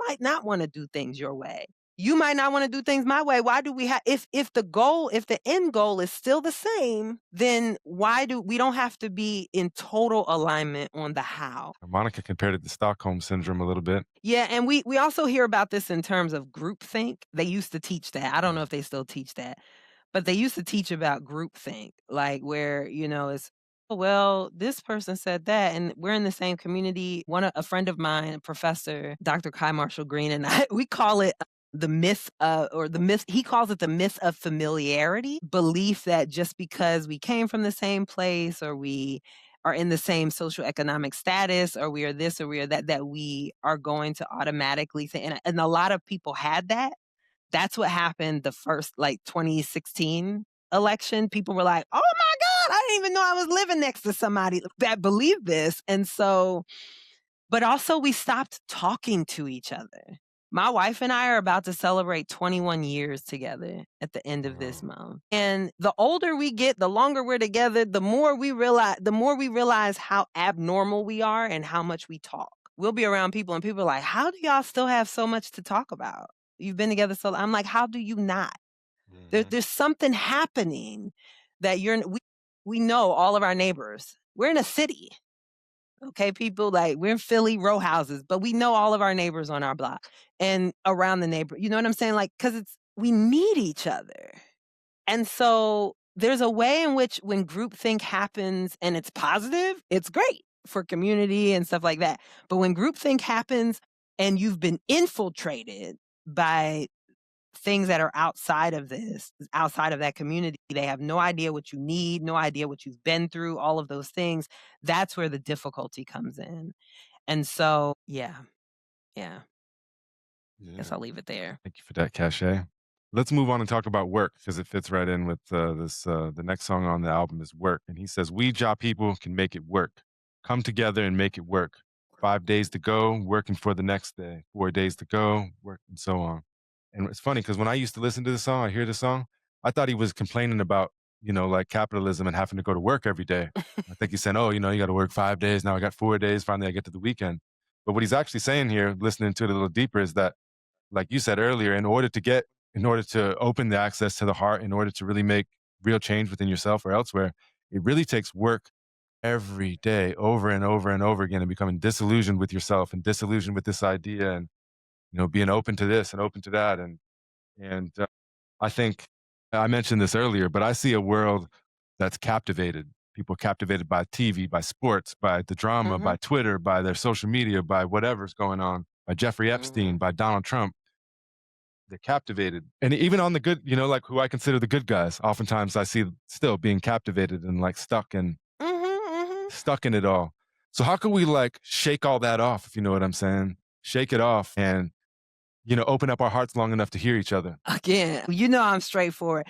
might not want to do things your way. You might not want to do things my way. Why do we have, if the end goal is still the same, then why do we don't have to be in total alignment on the how? Monica compared it to Stockholm syndrome a little bit. Yeah, and we also hear about this in terms of groupthink. They used to teach that. I don't know Mm. if they still teach that, but they used to teach about groupthink, like where, it's, "Oh, well, this person said that, and we're in the same community." A friend of mine, a professor, Dr. Kai Marshall Green, and I, we call it the myth or the myth, he calls it the myth of familiarity, belief that just because we came from the same place, or we are in the same social economic status, or we are this or we are that, that we are going to automatically think. And a lot of people had that. That's what happened the first, like, 2016 election. People were like, "Oh my God, I didn't even know I was living next to somebody that believed this." And so, but also we stopped talking to each other. My wife and I are about to celebrate 21 years together at the end of this Wow. month. And the older we get, the longer we're together, the more we realize how abnormal we are and how much we talk. We'll be around people and people are like, "How do y'all still have so much to talk about? You've been together so long." I'm like, "How do you not?" Mhm. There's something happening that we know all of our neighbors. We're in a city. Okay, people, like, we're in Philly, row houses, but we know all of our neighbors on our block and around the neighbor. You know what I'm saying? Like, because we need each other. And so there's a way in which when groupthink happens and it's positive, it's great for community and stuff like that. But when groupthink happens and you've been infiltrated by things that are outside of that community, they have no idea what you need, no idea what you've been through, all of those things. That's where the difficulty comes in. And so, yeah, yeah. Guess Yeah. I'll leave it there. Thank you for that, Cache. Let's move on and talk about work because it fits right in with this. The next song on the album is Work. And he says, "We job people can make it work. Come together and make it work. 5 days to go, working for the next day. 4 days to go, work, and so on." And it's funny because when I used to listen to the song, I hear the song, I thought he was complaining about, like capitalism and having to go to work every day. I think he's saying, oh, you got to work 5 days. Now I got 4 days. Finally, I get to the weekend. But what he's actually saying here, listening to it a little deeper, is that like you said earlier, in order to open the access to the heart, in order to really make real change within yourself or elsewhere, it really takes work every day, over and over and over again, and becoming disillusioned with yourself and disillusioned with this idea, and being open to this and open to that, and I think I mentioned this earlier, but I see a world that's captivated. People captivated by TV, by sports, by the drama, Mm-hmm. by Twitter, by their social media, by whatever's going on, by Jeffrey Mm-hmm. Epstein, by Donald Trump. They're captivated. And even on the good, like who I consider the good guys, oftentimes I see still being captivated and like Mm-hmm. Mm-hmm. stuck in it all. So how can we like shake all that off, if you know what I'm saying? Shake it off and, open up our hearts long enough to hear each other. Again, I'm straightforward.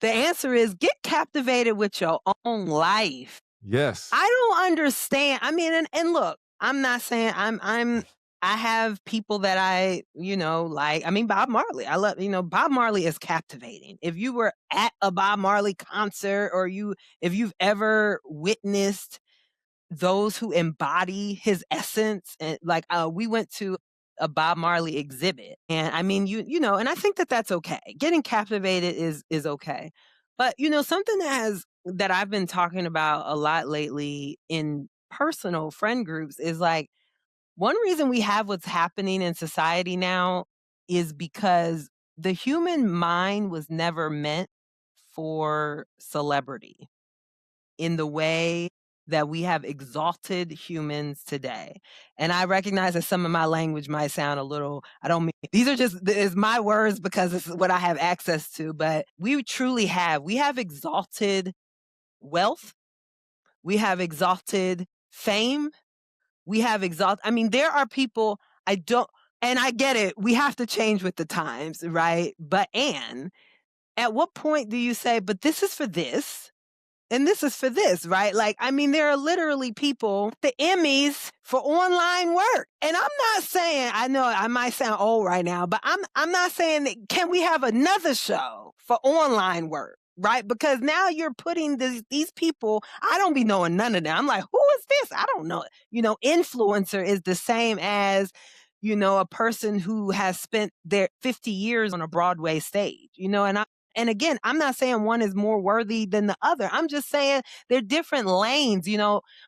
The answer is get captivated with your own life. Yes. I don't understand. I mean, and look, I'm not saying I have people that I, like, I mean, Bob Marley. I love, Bob Marley is captivating. If you were at a Bob Marley concert or if you've ever witnessed those who embody his essence, and like, we went to a Bob Marley exhibit, and I mean, and I think that that's okay. Getting captivated is okay. But, something that I've been talking about a lot lately in personal friend groups is like, one reason we have what's happening in society now is because the human mind was never meant for celebrity in the way that we have exalted humans today. And I recognize that some of my language might sound a little, I don't mean, these are just, it's my words because it's what I have access to, but we have exalted wealth. We have exalted fame. We have I mean, there are people I don't, and I get it. We have to change with the times, right? But, at what point do you say, but this is for this? And this is for this, right? Like, I mean, there are literally people, the Emmys for online work. And I'm not saying, I know I might sound old right now, but I'm not saying that, can we have another show for online work? Right? Because now you're putting these people, I don't be knowing none of them. I'm like, who is this? I don't know. Influencer is the same as, a person who has spent their 50 years on a Broadway stage, and again, I'm not saying one is more worthy than the other. I'm just saying they're different lanes.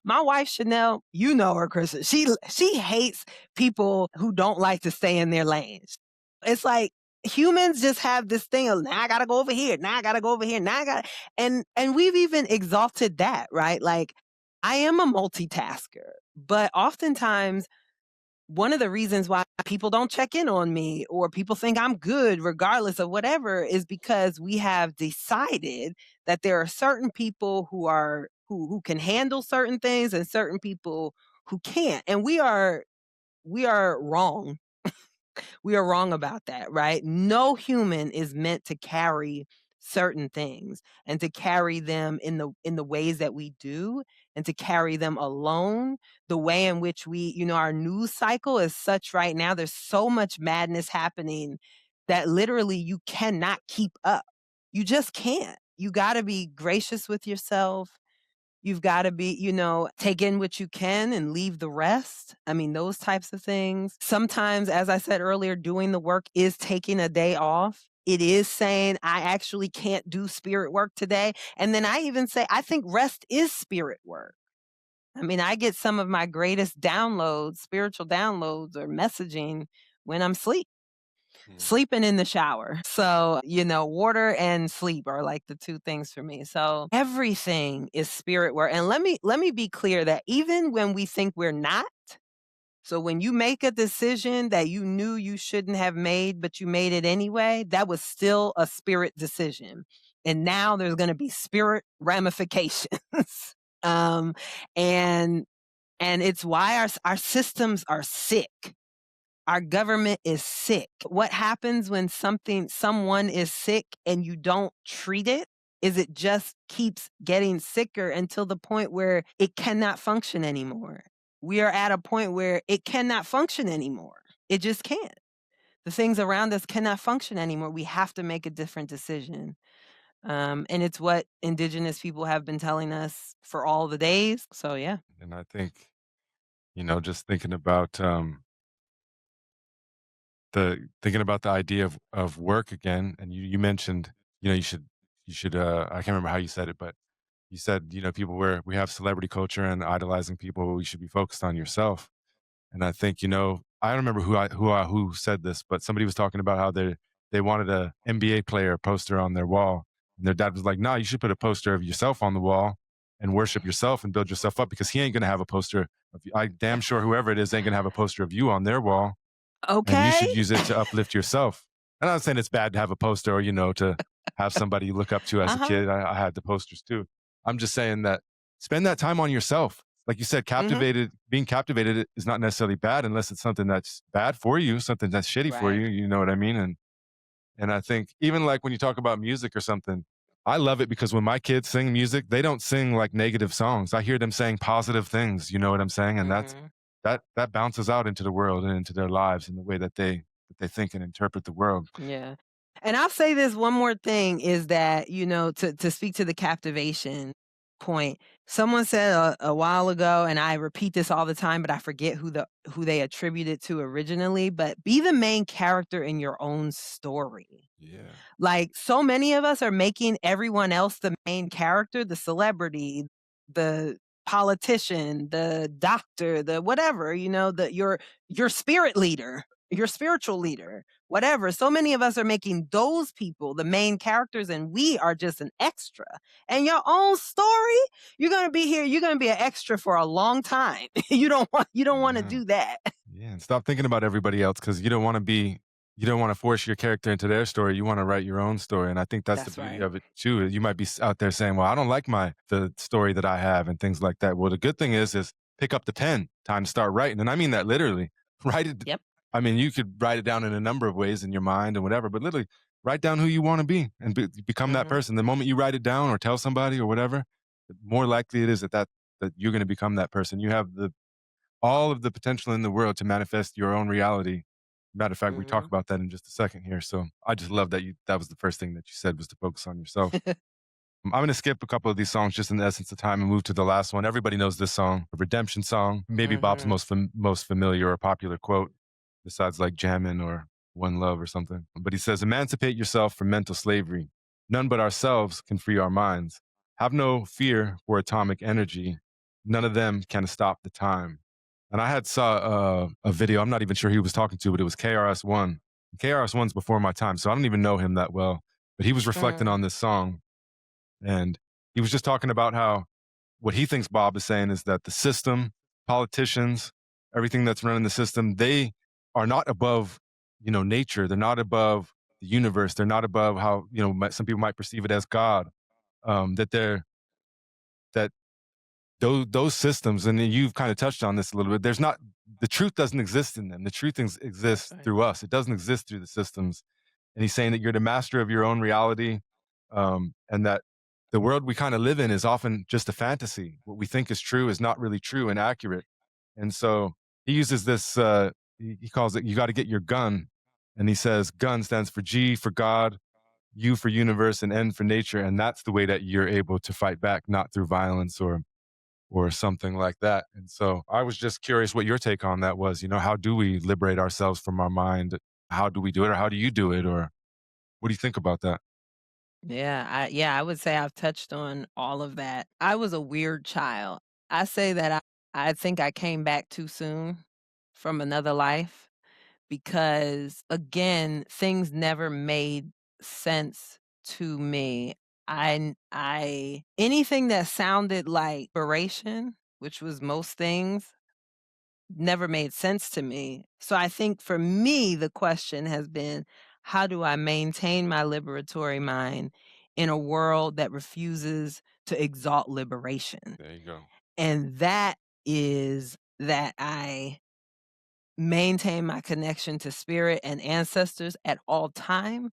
My wife Chanel, you know her, Krista. She hates people who don't like to stay in their lanes. It's like humans just have this thing of, now I gotta go over here, now I gotta go over here, now I gotta, and we've even exalted that, right? Like, I am a multitasker, but oftentimes one of the reasons why people don't check in on me or people think I'm good regardless of whatever is because we have decided that there are certain people who can handle certain things and certain people who can't. And we are wrong. We are wrong about that, right? No human is meant to carry certain things and to carry them in the ways that we do, and to carry them alone. The way in which our news cycle is such right now, there's so much madness happening that literally you cannot keep up. You just can't. You got to be gracious with yourself. You've gotta be, take in what you can and leave the rest. I mean, those types of things. Sometimes, as I said earlier, doing the work is taking a day off. It is saying, I actually can't do spirit work today. And then I even say, I think rest is spirit work. I mean, I get some of my greatest downloads, spiritual downloads or messaging when I'm sleeping in the shower. So, water and sleep are like the two things for me. So everything is spirit work. And let me be clear that even when we think we're not, so when you make a decision that you knew you shouldn't have made, but you made it anyway, that was still a spirit decision. And now there's going to be spirit ramifications. um, and and it's why our systems are sick. Our government is sick. What happens when someone is sick and you don't treat it is it just keeps getting sicker until the point where it cannot function anymore. We are at a point where it cannot function anymore. It just can't. The things around us cannot function anymore. We have to make a different decision. And it's what indigenous people have been telling us for all the days. So yeah. And I think, just thinking about the idea of work again, and you mentioned, you should I can't remember how you said it, but you said, people where we have celebrity culture and idolizing people, we should be focused on yourself. And I think, I don't remember who said this, but somebody was talking about how they wanted a NBA player poster on their wall. And their dad was like, "No, you should put a poster of yourself on the wall and worship yourself and build yourself up because he ain't gonna have a poster of you. I damn sure whoever it is ain't gonna have a poster of you on their wall, and you Okay. should use it to uplift yourself." And I'm not saying it's bad to have a poster or, to have somebody you look up to as a Uh-huh. kid. I had the posters too. I'm just saying that spend that time on yourself. Like you said, Mhm. being captivated is not necessarily bad unless it's something that's bad for you, something that's shitty for Right. you. You know what I mean? And I think even like when you talk about music or something, I love it because when my kids sing music, they don't sing like negative songs. I hear them saying positive things. You know what I'm saying? And Mhm. that bounces out into the world and into their lives in the way that they think and interpret the world. Yeah. And I'll say this one more thing is that, to speak to the captivation point, someone said a while ago, and I repeat this all the time, but I forget who they attribute it to originally, but be the main character in your own story. Yeah. Like, so many of us are making everyone else the main character, the celebrity, the politician, the doctor, the whatever, your spirit leader, your spiritual leader, whatever. So many of us are making those people the main characters and we are just an extra. And your own story, you're going to be here, you're going to be an extra for a long time. You don't want to Yeah. do that. Yeah, and stop thinking about everybody else because you don't want to force your character into their story. You want to write your own story, and I think that's the That's beauty right. of it too. You might be out there saying, "Well, I don't like the story that I have," and things like that. Well, the good thing is pick up the pen, time to start writing, and I mean that literally. Write it. Yep. I mean, you could write it down in a number of ways in your mind and whatever, but literally write down who you want to be and become that Mhm. person. The moment you write it down or tell somebody or whatever, the more likely it is that you're going to become that person. You have the all of the potential in the world to manifest your own reality. Matter of fact, we talk Mhm. about that in just a second here. So I just love that was the first thing that you said was to focus on yourself. I'm going to skip a couple of these songs just in the essence of time and move to the last one. Everybody knows this song, a redemption song. Maybe Bob's Mhm. most familiar or popular quote, besides like Jammin' or One Love or something. But he says, "Emancipate yourself from mental slavery. None but ourselves can free our minds. Have no fear for atomic energy. None of them can stop the time." And I had saw a video. I'm not even sure who he was talking to, but it was KRS-One. KRS-One's before my time, so I don't even know him that well. But he was reflecting Mm. on this song and he was just talking about how what he thinks Bob is saying is that the system, politicians, everything that's running the system, they are not above, nature. They're not above the universe. They're not above how, some people might perceive it as God. That that those systems, and you've kind of touched on this a little bit. There's not the truth doesn't exist in them. The truth That's exists right. through us. It doesn't exist through the systems. And he's saying that you're the master of your own reality, and that the world we kind of live in is often just a fantasy. What we think is true is not really true and accurate. And so he uses this. He calls it, "You got to get your gun," and he says, "Gun stands for G for God, U for universe, and N for nature." And that's the way that you're able to fight back, not through violence or something like that. And so I was just curious what your take on that was. How do we liberate ourselves from our mind? How do we do it, or how do you do it, or what do you think about that? Yeah, I would say I've touched on all of that. I was a weird child. I say that I think I came back too soon from another life because again, things never made sense to me. I anything that sounded like liberation, which was most things, never made sense to me. So I think for me, the question has been, how do I maintain my liberatory mind in a world that refuses to exalt liberation? There you go. And that is that I maintain my connection to spirit and ancestors at all times.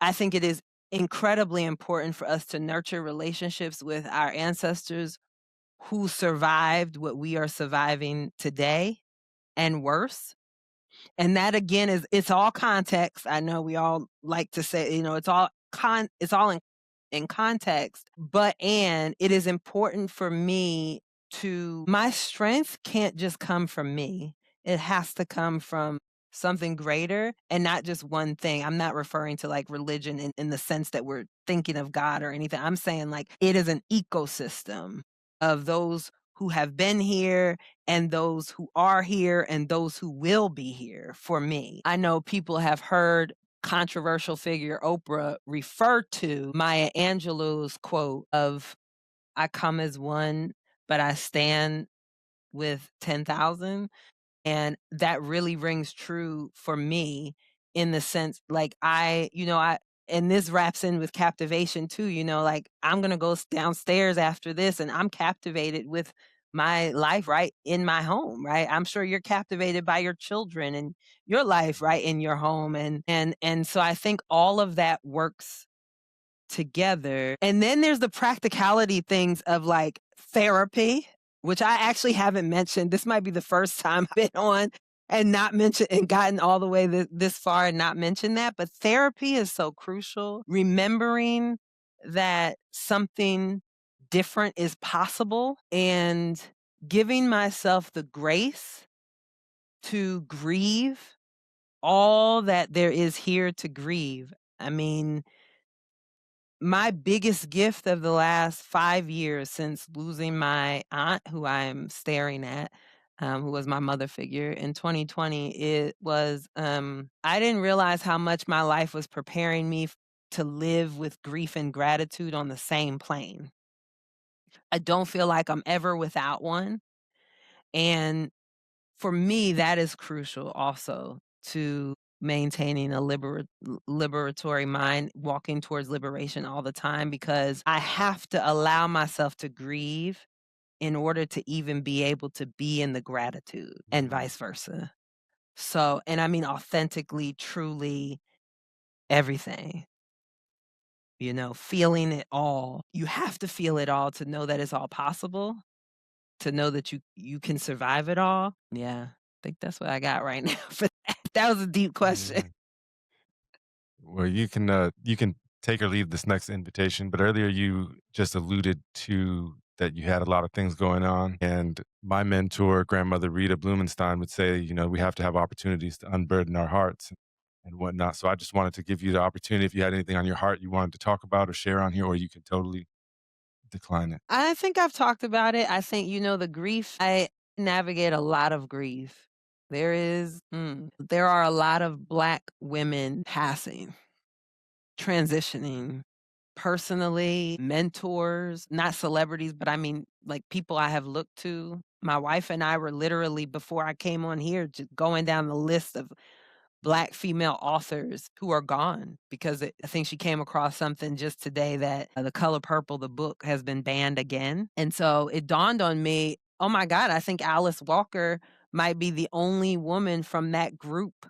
I think it is incredibly important for us to nurture relationships with our ancestors who survived what we are surviving today and worse. And that again is it's all context. I know we all like to say, it's all in context, but and it is important for me to my strength can't just come from me. It has to come from something greater and not just one thing. I'm not referring to like religion in the sense that we're thinking of God or anything. I'm saying like it is an ecosystem of those who have been here and those who are here and those who will be here for me. I know people have heard controversial figure Oprah refer to Maya Angelou's quote of, I come as one, but I stand with 10,000. And that really rings true for me in the sense like and this wraps in with captivation too, like I'm going to go downstairs after this and I'm captivated with my life right in my home, right? I'm sure you're captivated by your children and your life right in your home and so I think all of that works together. And then there's the practicality things of like therapy, which I actually haven't mentioned. This might be the first time I've been on and not mentioned and gotten all the way this far and not mentioned that. But therapy is so crucial. Remembering that something different is possible and giving myself the grace to grieve all that there is here to grieve. I mean, my biggest gift of the last 5 years since losing my aunt, who I am staring at, who was my mother figure in 2020, it was, I didn't realize how much my life was preparing me to live with grief and gratitude on the same plane. I don't feel like I'm ever without one, and for me, that is crucial also to maintaining a liberatory mind, walking towards liberation all the time, because I have to allow myself to grieve in order to even be able to be in the gratitude and Mhm. vice versa. So, and I mean authentically, truly everything, feeling it all. You have to feel it all to know that it's all possible, to know that you can survive it all. Yeah, I think that's what I got right now for that. That was a deep question. Yeah. Well, you can take or leave this next invitation, but earlier you just alluded to that you had a lot of things going on. And my mentor, grandmother Rita Blumenstein, would say, we have to have opportunities to unburden our hearts and whatnot. So I just wanted to give you the opportunity if you had anything on your heart you wanted to talk about or share on here, or you can totally decline it. I think I've talked about it. I think, the grief, I navigate a lot of grief. There are a lot of Black women passing, transitioning, personally, mentors, not celebrities, but I mean, like people I have looked to. My wife and I were literally, before I came on here, just going down the list of Black female authors who are gone because I think she came across something just today that The Color Purple, the book, has been banned again. And so it dawned on me, oh my God, I think Alice Walker might be the only woman from that group,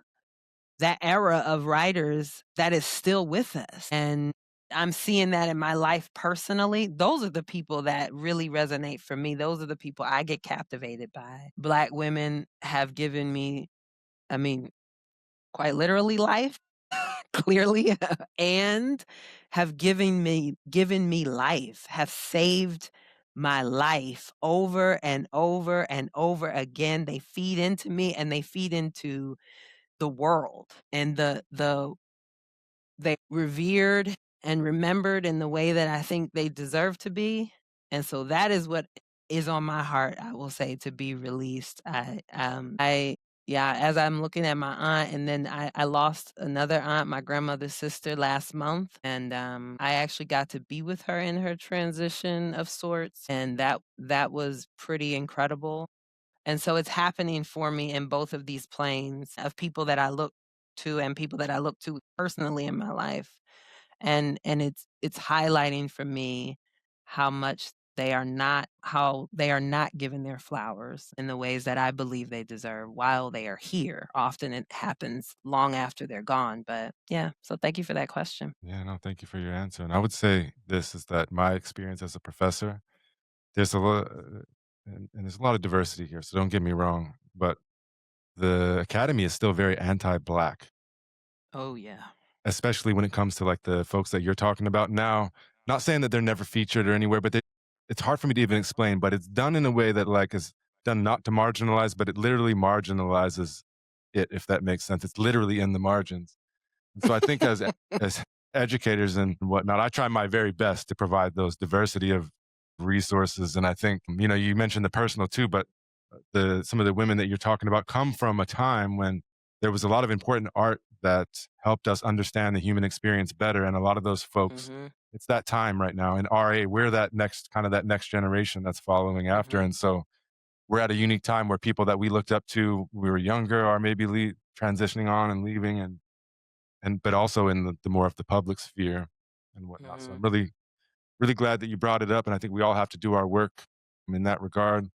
that era of writers that is still with us. And I'm seeing that in my life personally. Those are the people that really resonate for me. Those are the people I get captivated by. Black women have given me, I mean, quite literally life, clearly, and have given me life, have saved my life over and over and over again. They feed into me and they feed into the world and they revered and remembered in the way that I think they deserve to be. And so that is what is on my heart, I will say, to be released. Yeah, as I'm looking at my aunt, and then I lost another aunt, my grandmother's sister, last month, and I actually got to be with her in her transition of sorts, and that was pretty incredible. And so it's happening for me in both of these planes of people that I look to and people that I look to personally in my life. And it's highlighting for me how much They are not given their flowers in the ways that I believe they deserve while they are here. Often it happens long after they're gone, but yeah, so thank you for that question. Yeah, no, thank you for your answer. And I would say this is that my experience as a professor, there's a lot, and there's a lot of diversity here. So don't get me wrong, but the academy is still very anti-black, Oh, yeah. especially when it comes to like the folks that you're talking about now. Not saying that they're never featured or anywhere, but it's hard for me to even explain. But it's done in a way that like is done not to marginalize, but it literally marginalizes it, if that makes sense. It's literally in the margins. And so I think as educators and whatnot, I try my very best to provide those diversity of resources. And I think, you mentioned the personal too, but the some of the women that you're talking about come from a time when there was a lot of important art that helped us understand the human experience better. And a lot of those folks, Mhm, it's that time right now. In RA, we're that next generation that's following after. mhm, And so we're at a unique time where people that we looked up to, we were younger, are maybe transitioning on and leaving, and but also in the more of the public sphere and whatnot. So I'm mhm. really, really glad that you brought it up. And I think we all have to do our work in that regard.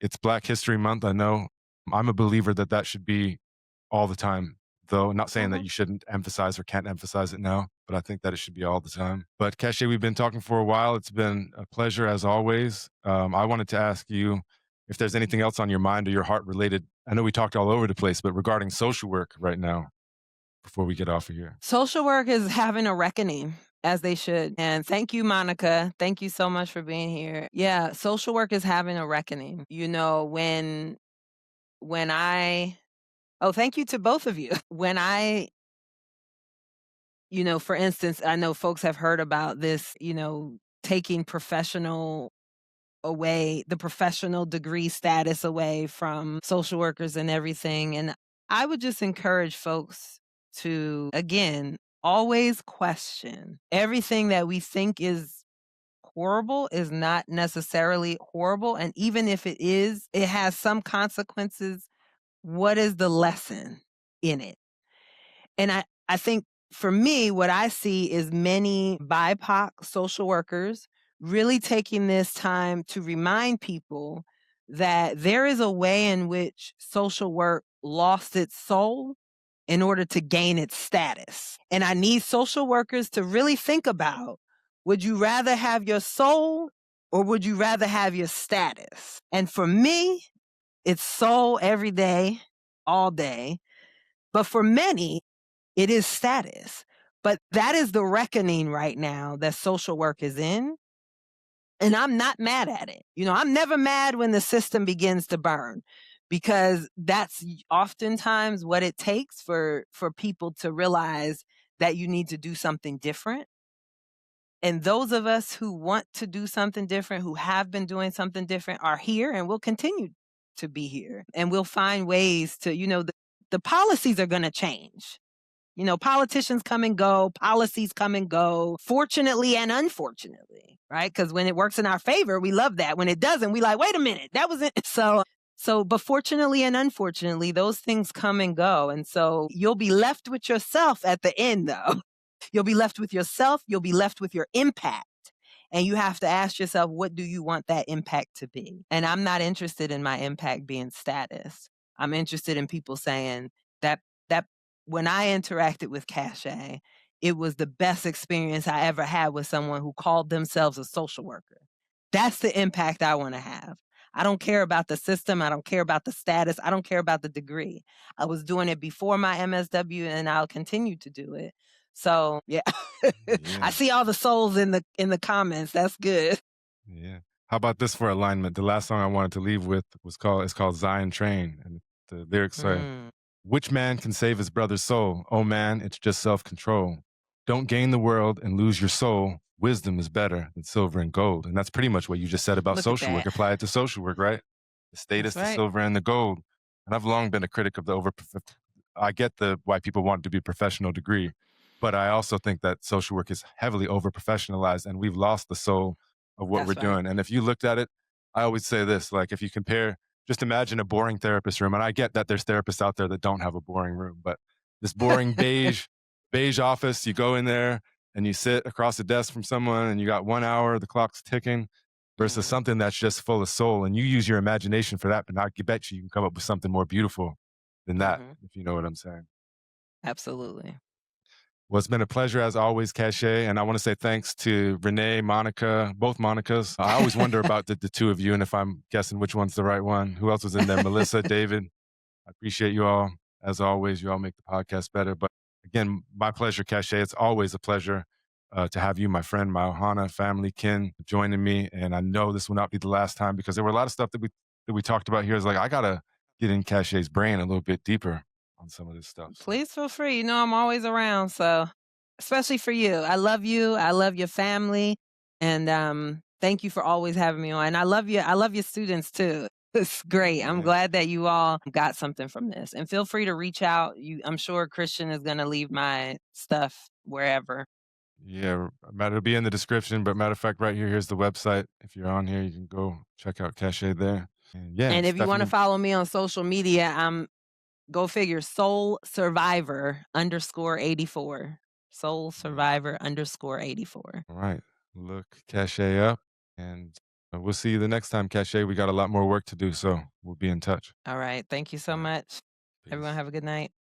It's Black History Month. I know I'm a believer that that should be all the time, though. Not saying that Mhm. you shouldn't emphasize or can't emphasize it now, but I think that it should be all the time. But Keshe, we've been talking for a while. It's been a pleasure as always. I wanted to ask you if there's anything else on your mind or your heart related. I know we talked all over the place, but regarding social work right now, before we get off of here. Social work is having a reckoning, as they should, and thank you, Monica. Thank you so much for being here. Yeah, social work is having a reckoning. When I Oh, thank you to both of you. When I for instance, I know folks have heard about this, taking the professional degree status away from social workers and everything. And I would just encourage folks to, again, always question everything that we think is horrible is not necessarily horrible. And even if it is, it has some consequences. What is the lesson in it? And I think for me, what I see is many BIPOC social workers really taking this time to remind people that there is a way in which social work lost its soul in order to gain its status. And I need social workers to really think about, would you rather have your soul or would you rather have your status? And for me, it's soul every day, all day. But for many, it is status. But that is the reckoning right now that social work is in. And I'm not mad at it. I'm never mad when the system begins to burn because that's oftentimes what it takes for people to realize that you need to do something different. And those of us who want to do something different, who have been doing something different, are here and will continue to be here. And we'll find ways to, the policies are going to change. Politicians come and go, policies come and go, fortunately and unfortunately, right? Because when it works in our favor, we love that. When it doesn't, we like, wait a minute, that wasn't but fortunately and unfortunately, those things come and go. And so you'll be left with yourself at the end, though. You'll be left with yourself, you'll be left with your impact. And you have to ask yourself, what do you want that impact to be? And I'm not interested in my impact being status. I'm interested in people saying that when I interacted with Causha, it was the best experience I ever had with someone who called themselves a social worker. That's the impact I want to have. I don't care about the system. I don't care about the status. I don't care about the degree. I was doing it before my MSW and I'll continue to do it. So yeah, I Yeah. see all the souls in the comments. That's good. Yeah. How about this for alignment? The last song I wanted to leave with it's called Zion Train. And the lyrics say, Mm, which man can save his brother's soul? Oh man, it's just self-control. Don't gain the world and lose your soul. Wisdom is better than silver and gold. And that's pretty much what you just said about look at social work. that. Apply it to social work, right? The That's status, the right. silver, and the gold. And I've long been a critic of the over. I get the why people want it to be a professional degree, but I also think that social work is heavily over professionalized, and we've lost the soul of what we're That's right. doing. And if you looked at it, I always say this: like if you compare, just imagine a boring therapist room, and I get that there's therapists out there that don't have a boring room, but this boring beige office, you go in there and you sit across the desk from someone, and you got 1 hour, the clock's ticking, versus Mm, something that's just full of soul. And you use your imagination for that, but I bet you can come up with something more beautiful than that, mhm. if you know what I'm saying. Absolutely. Well, it's been a pleasure as always, Cache. And I want to say thanks to Renee, Monica, both Monicas. I always wonder about the two of you and if I'm guessing which one's the right one. Who else was in there? Melissa, David. I appreciate you all. As always, you all make the podcast better. But again, my pleasure, Cache. It's always a pleasure to have you, my friend, my Ohana family, kin, joining me. And I know this will not be the last time because there were a lot of stuff that we talked about here. Is like I gotta get in Cache's brain a little bit deeper on some of this stuff. So Please feel free. You know, I'm always around. So, especially for you. I love you. I love your family. And thank you for always having me on. And I love you. I love your students too. It's great. I'm yeah, glad that you all got something from this. And feel free to reach out. I'm sure Christian is going to leave my stuff wherever. yeah. It'll be in the description. But matter of fact, right here, here's the website. If you're on here, you can go check out Cache there. And yeah, And it's if you want to definitely follow me on social media, I'm go figure Soul Survivor underscore 84. Soul yeah. Survivor underscore 84. All right. Look Cache up, and we'll see you the next time, Cache. We got a lot more work to do, so we'll be in touch. All right. Thank you so All right. much. Everyone Peace. have a good night.